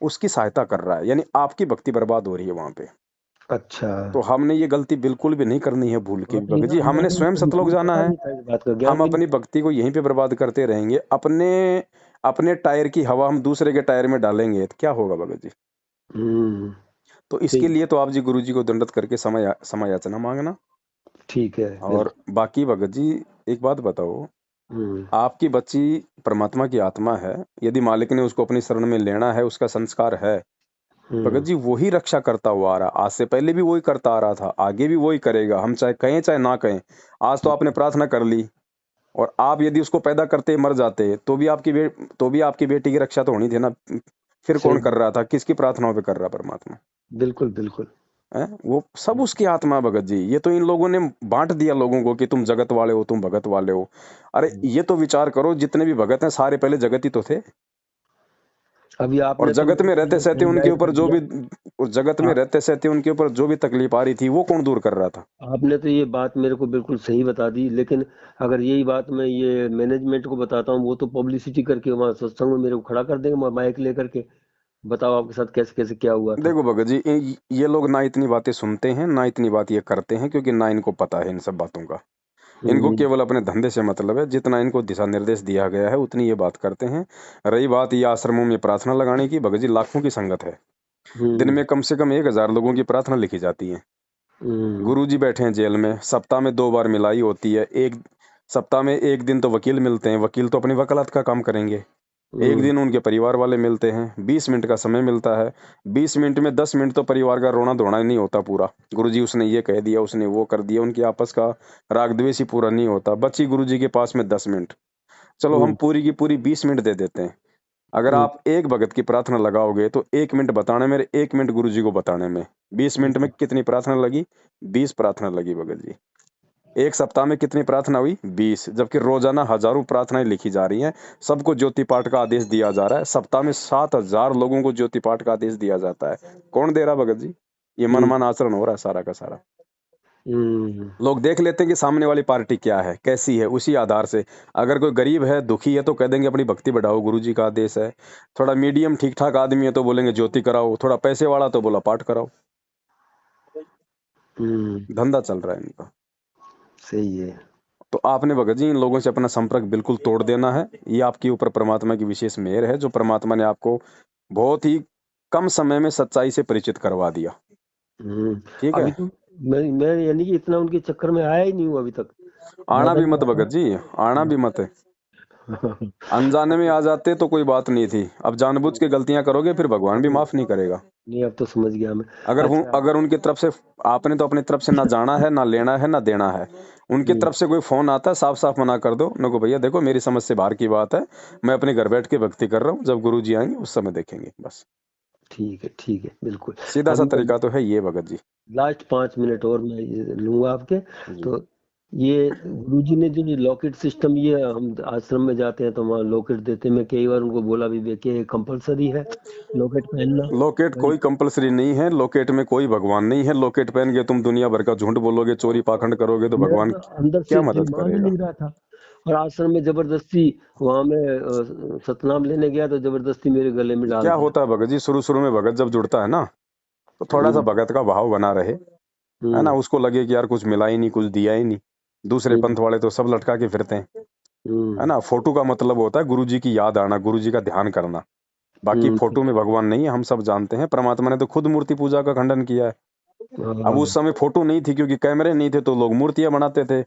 उसकी सहायता कर रहा है, यानी आपकी भक्ति बर्बाद हो रही है वहां पे। अच्छा। तो हमने ये गलती बिल्कुल भी नहीं करनी है, भूल के हाँ, भी तो भगत जी, हमने मैंने स्वयं सतलोक मुझे जाना पता है। नहीं था, इस बात का हम ज्ञान भी नहीं अपनी था। भक्ति को यहीं पे बर्बाद करते रहेंगे, अपने अपने टायर की हवा हम दूसरे के टायर में डालेंगे तो क्या होगा भगत जी? हम्म। तो इसके सही। लिए तो आप जी गुरु जी को दंडवत करके समय याचना मांगना। ठीक है। और बिल्कुल। बाकी भगत जी, एक बात बताओ, हम्म। आपकी बच्ची परमात्मा की आत्मा है, यदि मालिक ने उसको अपनी शरण में लेना है, उसका संस्कार है, भगत हम्म। जी वही रक्षा करता हुआ आ रहा, आज से पहले भी वही करता आ रहा था, आगे भी वही करेगा, हम चाहे कहें चाहे ना कहें। आज तो आपने प्रार्थना कर ली, और आप यदि उसको पैदा करते मर जाते तो भी आपकी बेटी की रक्षा तो होनी थी ना। फिर सही कौन कर बात, रहा था, किसकी प्रार्थनाओं पे कर रहा परमात्मा बिल्कुल बिल्कुल। है? वो सब उसकी आत्मा है भगत जी। ये तो इन लोगों ने बांट दिया लोगों को कि तुम जगत वाले हो, तुम भगत वाले हो। अरे ये तो विचार करो, जितने भी भगत हैं सारे पहले जगत ही तो थे। अभी और आपने तो जगत मेरे में को रहते ये सहते उनके एनलाइट ऊपर कर जो दिया। भी, और जगत में आ, रहते सहते उनके ऊपर जो भी तकलीफ आ रही थी वो कौन दूर कर रहा था? आपने तो ये बात मेरे को बिल्कुल सही बता दी, लेकिन अगर यही बात मैं ये मैनेजमेंट को बताता हूँ, वो तो पब्लिसिटी करके वहाँ सत्संग में मेरे को खड़ा कर देंगे माइक लेकर के। बताओ आपके साथ कैसे कैसे क्या हुआ था। देखो भगत जी, ये लोग ना इतनी बातें सुनते हैं ना इतनी बात ये करते हैं, क्योंकि ना इनको पता है इन सब बातों का। इनको हम्म। केवल अपने धंधे से मतलब है। जितना इनको दिशा निर्देश दिया गया है उतनी ये बात करते हैं। रही बात ये आश्रमों में प्रार्थना लगाने की, भगत जी लाखों की संगत है। दिन हम्म। में कम से कम 1,000 लोगों की प्रार्थना लिखी जाती है। हम्म। गुरु जी बैठे हैं जेल में, सप्ताह में 2 बार मिलाई होती है। एक सप्ताह में एक दिन तो वकील मिलते हैं, वकील तो अपनी वकालत का काम करेंगे। एक हम्म। दिन उनके परिवार वाले मिलते हैं, 20 मिनट का समय मिलता है। 20 मिनट में 10 मिनट तो परिवार का रोना धोना ही नहीं होता पूरा। गुरुजी उसने ये कह दिया, उसने वो कर दिया, उनकी आपस का राग द्वेष ही पूरा नहीं होता। बची गुरुजी के पास में 10 मिनट। चलो हम हम्म। पूरी की पूरी 20 मिनट दे देते हैं। अगर हम्म। आप एक भगत की प्रार्थना लगाओगे तो 1 मिनट बताने में, 1 मिनट गुरुजी को बताने में, 20 मिनट में कितनी प्रार्थना लगी? 20 प्रार्थना लगी भगत जी। एक सप्ताह में कितनी प्रार्थना हुई? 20। जबकि रोजाना हजारों प्रार्थनाएं लिखी जा रही हैं। सबको ज्योति पाठ का आदेश दिया जा रहा है। सप्ताह में 7,000 लोगों को ज्योति पाठ का आदेश दिया जाता है। कौन दे रहा भगत जी? ये हम्म। मनमान आचरण हो रहा है सारा का सारा। हम्म। लोग देख लेते हैं कि सामने वाली पार्टी क्या है, कैसी है, उसी आधार से। अगर कोई गरीब है, दुखी है, तो कह देंगे अपनी भक्ति बढ़ाओ, गुरु जी का आदेश है। थोड़ा मीडियम ठीक ठाक आदमी है तो बोलेंगे ज्योति कराओ। थोड़ा पैसे वाला तो बोला पाठ कराओ। हम्म। धंधा चल रहा है इनका। सही है। तो आपने भगत जी इन लोगों से अपना संपर्क बिल्कुल तोड़ देना है। ये आपके ऊपर परमात्मा की विशेष मेहर है, जो परमात्मा ने आपको बहुत ही कम समय में सच्चाई से परिचित करवा दिया। हम्म। ठीक है? अभी तो मैं यानी कि इतना उनके चक्कर में आया ही नहीं हूँ अभी तक। आना ज्यादा भी नहीं मत आता। भगत जी, आना भी मत। हाँ। अनजाने में आ जाते तो कोई बात नहीं थी। अब जानबूझ के गलतियां करोगे फिर भगवान भी नहीं माफ नहीं करेगा। नहीं, अब तो समझ गया मैं। अगर वो, अच्छा। अगर उनकी तरफ से, आपने तो अपनी तरफ से ना जाना है, ना लेना है, ना देना है। उनकी हम्म। तरफ से कोई फोन आता है, साफ साफ मना कर दो नको भैया, देखो मेरी समझ से बाहर की बात है। मैं अपने घर बैठ के भक्ति कर रहा हूँ, जब गुरु जी आएंगे उस समय देखेंगे बस। ठीक है बिल्कुल। सीधा सा अभी मैं तरीका तो है ये भगत जी। लास्ट 5 मिनट और मैं ये लूंगा आपके। जी। तो ये गुरुजी ने जो लॉकेट सिस्टम, ये हम आश्रम में जाते हैं तो वहाँ लॉकेट देते हैं। मैं कई बार उनको बोला भी कि कंपलसरी है लॉकेट पहनना। लॉकेट भाई कोई कंपलसरी नहीं है। लॉकेट में कोई भगवान नहीं है। लॉकेट पहन के तुम दुनिया भर का झूठ बोलोगे, चोरी पाखंड करोगे तो मेरा भगवान तो अंदर क्या से दिल मदद मान ही करेगा? नहीं रहा था। और आश्रम में जबरदस्ती, वहां में सतनाम लेने गया तो जबरदस्ती मेरे गले में डाल क्या दिया। होता है भगत जी, शुरू शुरू में भगत जब जुड़ता है ना, तो थोड़ा सा हम्म। भगत का भाव बना रहे, है ना। हम्म। उसको लगे कि यार कुछ मिला ही नहीं, कुछ दिया ही नहीं। दूसरे हम्म। पंथ वाले तो सब लटका के फिरते हैं, है हम्म। ना। फोटो का मतलब होता है गुरु जी की याद आना, गुरु जी का ध्यान करना। बाकी हम्म। फोटो में भगवान नहीं है, हम सब जानते हैं। परमात्मा ने तो खुद मूर्ति पूजा का खंडन किया है। अब हाँ। उस समय फोटो नहीं थी, क्योंकि कैमरे नहीं थे, तो लोग मूर्तियां बनाते थे।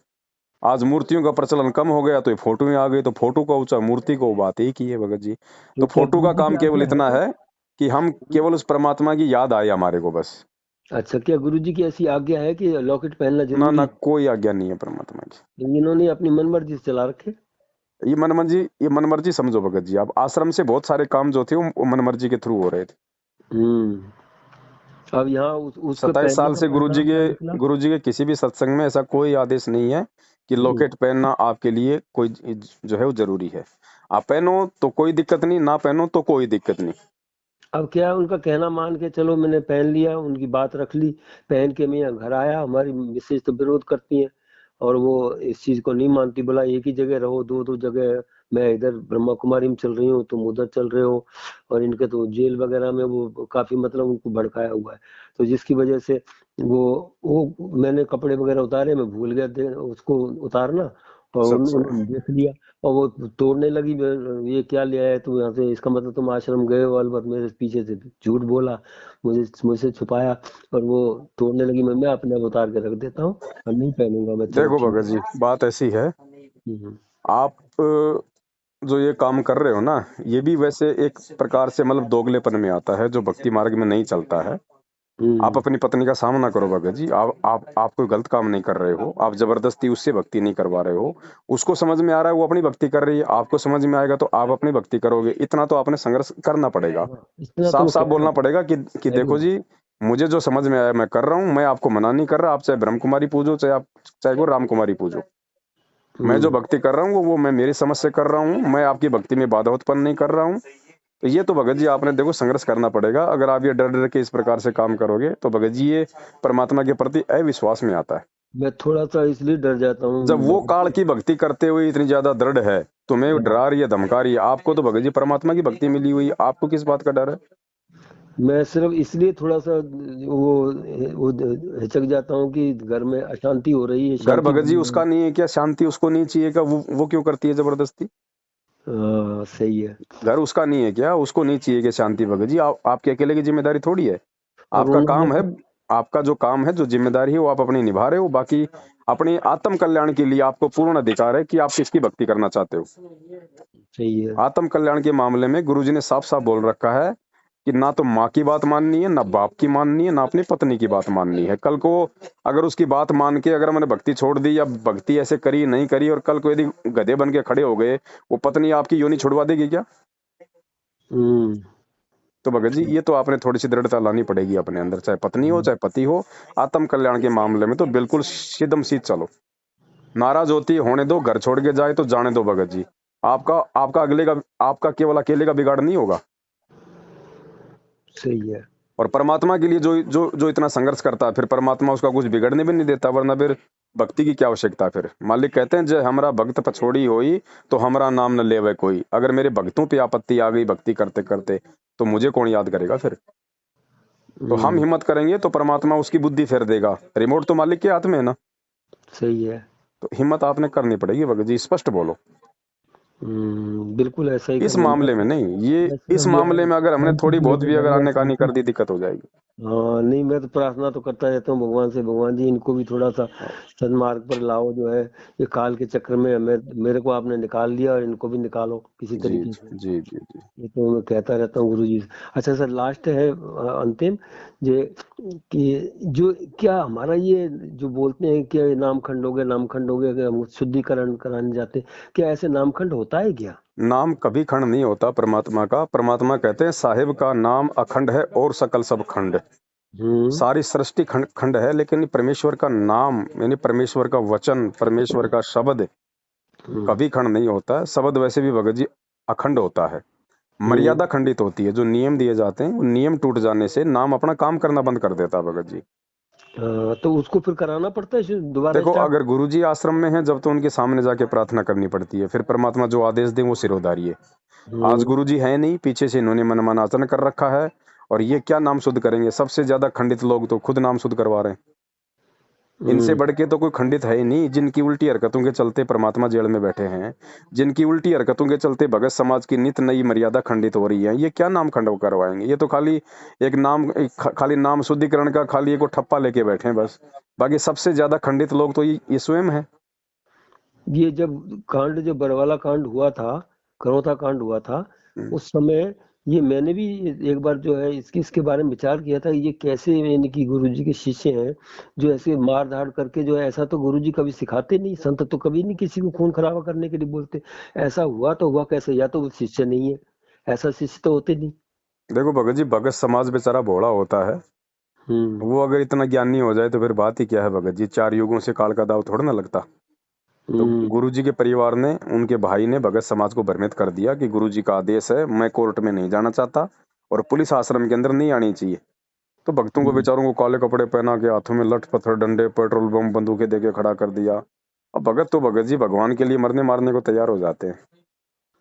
आज मूर्तियों का प्रचलन कम हो गया तो ये फोटो में आ गई, तो फोटो का ऊंचा, मूर्ति को बात ही की है भगत जी। तो तो क्या फोटो गुरु का जी की काम केवल आज्ञा है इतना क्या? है कि हम केवल उस परमात्मा की याद आए हमारे को, बस। अच्छा, क्या गुरु जी की ऐसी आज्ञा है कि लॉकेट पहनना ना जरूरी ना, है? कोई आज्ञा नहीं है परमात्मा की। इन्होंने अपनी मनमर्जी से चला रखे। ये मनमर्जी, ये मनमर्जी समझो भगत जी। अब आश्रम से बहुत सारे काम जो थे वो मनमर्जी के थ्रू हो रहे थे। हम्म। अब यहाँ उसके 27 साल पहनने का से परिणाम क्या निकला? गुरु जी के किसी भी सत्संग में ऐसा कोई आदेश नहीं है कि हम्म। लॉकेट पहनना आपके लिए कोई जो है वो जरूरी है। आप पहनो तो कोई दिक्कत नहीं, ना पहनो तो कोई दिक्कत नहीं। अब क्या है, उनका कहना मान के चलो, मैंने पहन लिया, उनकी बात रख ली। पहन के मैं यहाँ घर आया, हमारी मिसेज तो विरोध करती है और वो इस चीज को नहीं मानती। बोला एक ही जगह रहो, दो दो जगह। मैं इधर ब्रह्मा कुमारी में चल रही हूँ, तुम उधर चल रहे हो। और इनके तो जेल वगैरह में वो काफी मतलब उनको भड़काया हुआ है। तो जिसकी वजह से वो मैंने कपड़े वगैरह उतारे, मैं भूल गया उसको उतारना। और अच्छा। उन्होंने देख लिया और वो तोड़ने लगी। ये क्या ले आया तू यहाँ से, इसका मतलब तुम आश्रम गए हो? अलबत्त मेरे पीछे से झूठ बोला, मुझसे छुपाया। और वो तोड़ने लगी। मैं अपने आप उतार के रख देता हूँ और नहीं पहनूंगा मैं। चलो देखो ठीक भगत है। जी, बात ऐसी है। हम्म। आप जो ये काम कर रहे हो ना, ये भी वैसे एक प्रकार से मतलब दोगलेपन में आता है, जो भक्ति मार्ग में नहीं चलता है। आप अपनी पत्नी का सामना करो भगत जी। आप कोई गलत काम नहीं कर रहे हो, आप जबरदस्ती उससे भक्ति नहीं करवा रहे हो। उसको समझ में आ रहा है वो अपनी भक्ति कर रही है, आपको समझ में आएगा तो आप अपनी भक्ति करोगे। इतना तो आपने संघर्ष करना पड़ेगा, हाँ, इतना तो साफ वो साफ कहना बोलना पड़ेगा कि देखो जरूर। जी, मुझे जो समझ में आया मैं कर रहा हूँ, मैं आपको मना नहीं कर रहा। आप चाहे ब्रह्म कुमारी पूजो, चाहे वो राम कुमारी पूजो। मैं जो हम्म। भक्ति कर रहा हूँ वो मैं मेरी समझ से कर रहा हूँ, मैं आपकी भक्ति में बाधा उत्पन्न नहीं कर रहा हूँ। तो ये तो भगत जी आपने देखो संघर्ष करना पड़ेगा। अगर आप ये डर डर के इस प्रकार से काम करोगे तो भगत जी ये परमात्मा के प्रति अविश्वास में आता है। मैं थोड़ा सा इसलिए डर जाता जब हूँ वो भगत काल जी। की भक्ति करते हुए इतनी ज्यादा दृढ़ है, तुम्हें हाँ, डरा रही है, धमका रही है, आपको तो भगत जी परमात्मा की भक्ति मिली हुई है, आपको किस बात का डर है? मैं सिर्फ इसलिए थोड़ा सा वो हिचक जाता हूँ कि घर में अशांति हो रही है, घर शांति भगत जी बनी उसका रहे। नहीं है क्या? शांति उसको नहीं चाहिए क्या? वो क्यों करती है जबरदस्ती? हाँ, सही है। घर उसका नहीं है क्या? उसको नहीं चाहिए कि शांति? भगत जी आपके अकेले की जिम्मेदारी थोड़ी है। और आपका उन्होंने काम है, आपका जो काम है, जो जिम्मेदारी है वो आप अपनी निभा रहे हो। बाकी अपने आत्म कल्याण के लिए आपको पूर्ण अधिकार है कि आप किसकी भक्ति करना चाहते हो। सही है। आत्म कल्याण के मामले में गुरुजी ने साफ साफ बोल रखा है कि ना तो माँ की बात माननी है, ना बाप की माननी है, ना अपनी पत्नी की बात माननी है। कल को अगर उसकी बात मान के अगर मैंने भक्ति छोड़ दी या भक्ति ऐसे करी नहीं करी और कल को यदि गधे बन के खड़े हो गए, वो पत्नी आपकी योनि छुड़वा देगी क्या? हम्म। तो भगत जी ये तो आपने थोड़ी सी दृढ़ता लानी पड़ेगी अपने अंदर, चाहे पत्नी हो चाहे पति हो। आत्म कल्याण के मामले में तो बिल्कुल सीधम सीध चलो। नाराज होती है होने दो, घर छोड़ के जाए तो जाने दो भगत जी। आपका आपका अगले का, आपका केवल अकेले का बिगाड़ नहीं होगा। सही है। और परमात्मा के लिए जो जो जो इतना संघर्ष करता है, फिर परमात्मा उसका कुछ बिगड़ने भी नहीं देता। वरना फिर भक्ति की क्या आवश्यकता? फिर मालिक कहते हैं, जय हमरा भक्त पछोड़ी होई, तो हमरा नाम न लेवे कोई। अगर मेरे भक्तों पे आपत्ति आ गई भक्ति करते करते, तो मुझे कौन याद करेगा फिर? तो हम हम्म। हिम्मत करेंगे तो परमात्मा उसकी बुद्धि फेर देगा। रिमोट तो मालिक के हाथ में है ना। सही है। तो हिम्मत आपने करनी पड़ेगी भगत जी, स्पष्ट बोलो। बिल्कुल ऐसा ही इस करूंगा। मामले में नहीं, ये मैं इस सिर्फ ये मामले में अगर हमने शांति थोड़ी के लिए बहुत भी अगर बोलूंगा, आने शांति। कर दी, दिक्कत हो जाएगी। हाँ, नहीं, मैं तो प्रार्थना तो करता रहता हूँ भगवान से, भगवान जी इनको भी थोड़ा सा सन्मार्ग पर लाओ, जो है ये काल के चक्र में मेरे को आपने निकाल दिया और इनको भी निकालो किसी जी तरीके से। जी जी जी जी। ये तो मैं कहता रहता हूँ गुरु जी से। अच्छा सर, लास्ट है अंतिम, जे कि जो क्या हमारा ये जो बोलते हैं कि नामखंड हो गए, अगर हम शुद्धिकरण कराने जाते हैं, क्या ऐसे नामखंड होता है क्या? नाम कभी खंड नहीं होता परमात्मा का। परमात्मा कहते हैं साहिब का नाम अखंड है और सकल सब खंड। हम्म। सारी सृष्टि खंड खंड है, लेकिन परमेश्वर का नाम यानी परमेश्वर का वचन, परमेश्वर का शब्द हम्म। कभी खंड नहीं होता है। शब्द वैसे भी भगत जी अखंड होता है। हम्म। मर्यादा खंडित होती है। जो नियम दिए जाते हैं वो नियम टूट जाने से नाम अपना काम करना बंद कर देता है भगत जी। तो उसको फिर कराना पड़ता है दोबारा देखो स्टार्ट? अगर गुरुजी आश्रम में है जब तो उनके सामने जाके प्रार्थना करनी पड़ती है, फिर परमात्मा जो आदेश दे वो सिरोधारी है। आज हम्म। गुरुजी है नहीं, पीछे से इन्होंने मनमाना आचरण कर रखा है। और ये क्या नाम शुद्ध करेंगे? सबसे ज्यादा खंडित लोग तो खुद नाम शुद्ध करवा रहे हैं। इनसे हम्म। बढ़ के तो कोई खंडित है ही नहीं। जिनकी उल्टी हरकतों के चलते परमात्मा जेल में बैठे हैं, जिनकी उल्टी हरकतों के चलते भगत समाज की नित नई मर्यादा खंडित हो रही है, ये क्या नाम खंड करवाएंगे? ये तो खाली एक नाम, खाली नाम शुद्धिकरण का खाली एक वो ठप्पा लेके बैठे हैं बस। बाकी सबसे ज्यादा खंडित लोग तो ये स्वयं है। ये जब बरवाला कांड हुआ था, करौता कांड हुआ था, उस समय ये मैंने भी एक बार जो है इसके बारे में विचार किया था, ये कैसे यानी कि गुरुजी के शिष्य हैं जो ऐसे मार धाड़ करके जो है, ऐसा तो गुरुजी कभी सिखाते नहीं, संत तो कभी नहीं किसी को खून खराबा करने के लिए बोलते। ऐसा हुआ तो हुआ कैसे? या तो वो शिष्य नहीं है, ऐसा शिष्य तो होते नहीं। देखो भगत जी, भगत समाज बेचारा भोला होता है। हम्म। वो अगर इतना ज्ञानी हो जाए तो फिर बात ही क्या है भगत जी। चार युगों से काल का दाव थोड़ा ना लगता। तो हम्म। गुरुजी के परिवार ने, उनके भाई ने भगत समाज को भ्रमित कर दिया कि गुरुजी का आदेश है, मैं कोर्ट में नहीं जाना चाहता और पुलिस आश्रम के अंदर नहीं आनी चाहिए। तो भक्तों को हम्म। बेचारों को काले कपड़े पहना के हाथों में लठ पत्थर डंडे पेट्रोल बम बंदूकें देके खड़ा कर दिया। अब भगत तो भगत जी भगवान के लिए मरने मारने को तैयार हो जाते हैं।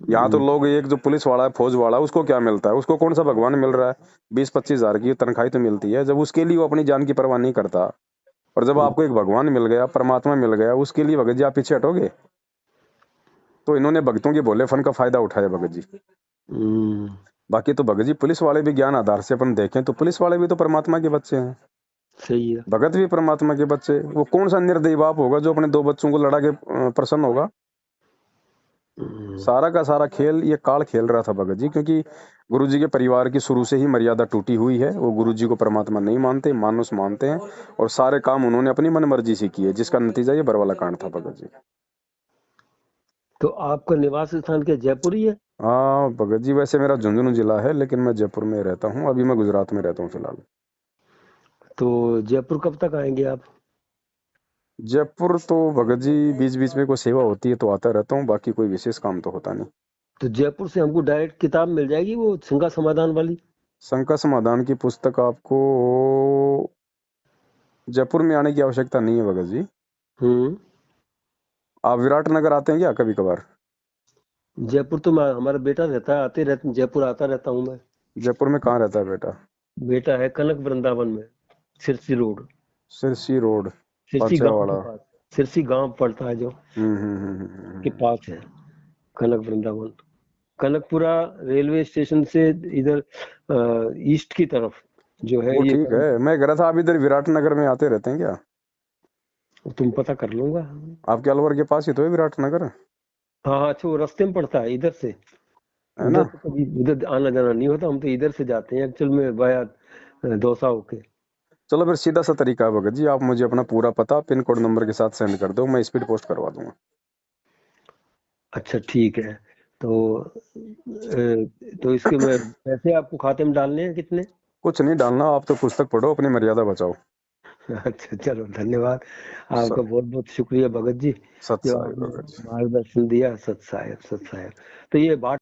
यहाँ तो हम्म। लोग, एक जो पुलिस वाला है, फौज वाला है, उसको क्या मिलता है? उसको कौन सा भगवान मिल रहा है? 20-25 हजार की तनख्वाही तो मिलती है। जब उसके लिए वो अपनी जान की परवाह नहीं करता, और जब आपको एक भगवान मिल गया, परमात्मा मिल गया, उसके लिए भगत जी आप पीछे हटोगे? तो इन्होंने भक्तों के भोलेपन का फायदा उठाया भगत जी। हम्म। बाकी तो भगत जी पुलिस वाले भी ज्ञान आधार से अपन देखें तो पुलिस वाले भी तो परमात्मा के बच्चे हैं। सही है। भगत भी परमात्मा के बच्चे। वो कौन सा निर्दयी बाप होगा जो अपने दो बच्चों को लड़ा के प्रसन्न होगा? सारा का सारा खेल ये काल खेल रहा था भगत जी, क्योंकि गुरु जी के परिवार की शुरू से ही मर्यादा टूटी हुई है। वो गुरु जी को परमात्मा नहीं मानते, मानुस मानते हैं, और सारे काम उन्होंने अपनी मन मर्जी से किए, जिसका नतीजा ये बरवाला कांड था भगत जी। तो आपका निवास स्थान क्या जयपुर ही है? हाँ भगत जी, वैसे मेरा झुंझुनू जिला है, लेकिन मैं जयपुर में रहता हूँ। अभी मैं गुजरात में रहता हूँ फिलहाल। तो जयपुर कब तक आएंगे आप? जयपुर तो भगत जी बीच बीच में कोई सेवा होती है तो आता रहता हूँ, बाकी कोई विशेष काम तो होता नहीं। तो जयपुर से हमको डायरेक्ट किताब मिल जाएगी वो शंका समाधान वाली? शंका समाधान की पुस्तक आपको जयपुर में आने की आवश्यकता नहीं है भगत जी। हम्म। आप विराटनगर आते हैं क्या कभी कभार? जयपुर तो हमारा बेटा रहता है, आते रहते जयपुर आता रहता हूँ मैं। जयपुर में कहाँ रहता है बेटा? बेटा है कनक वृंदावन में, सिरसी रोड, सिरसी रोड, सिरसी गांव के पाछड़ा पास। सिरसी गांव पड़ता है जो के हम्म। पास है कनक वृंदावन। कनकपुरा रेलवे स्टेशन से इधर ईस्ट की तरफ जो है वो ये ठीक है, मैं कह रहा था आप इधर विराटनगर में आते रहते हैं क्या? तुम पता कर लूंगा। आपके अलवर के पास ही तो है विराटनगर, हाँ हाँ, अच्छा वो रास्ते में पड़ता है इधर से। है उधर ना? तो कभी उधर आना जाना नहीं होता, हम तो इधर से जाते हैं एक्चुअल में वाया दौसा होके। चलो फिर सीधा सा तरीका है भगत जी, आप मुझे अपना पूरा पता पिन कोड नंबर के साथ सेंड कर दो, मैं स्पीड पोस्ट करवा दूंगा। अच्छा ठीक है। तो तो इसके में पैसे आपको खाते में डालने हैं कितने? कुछ नहीं डालना, आप तो पुस्तक पढ़ो, अपनी मर्यादा बचाओ। अच्छा चलो धन्यवाद। स- आपका बहुत बहुत शुक्रिया भगत जी, सत जो साई आपने भगत जी। मार्गदर्शन दिया। सत साहेब, सत साहेब। तो ये बात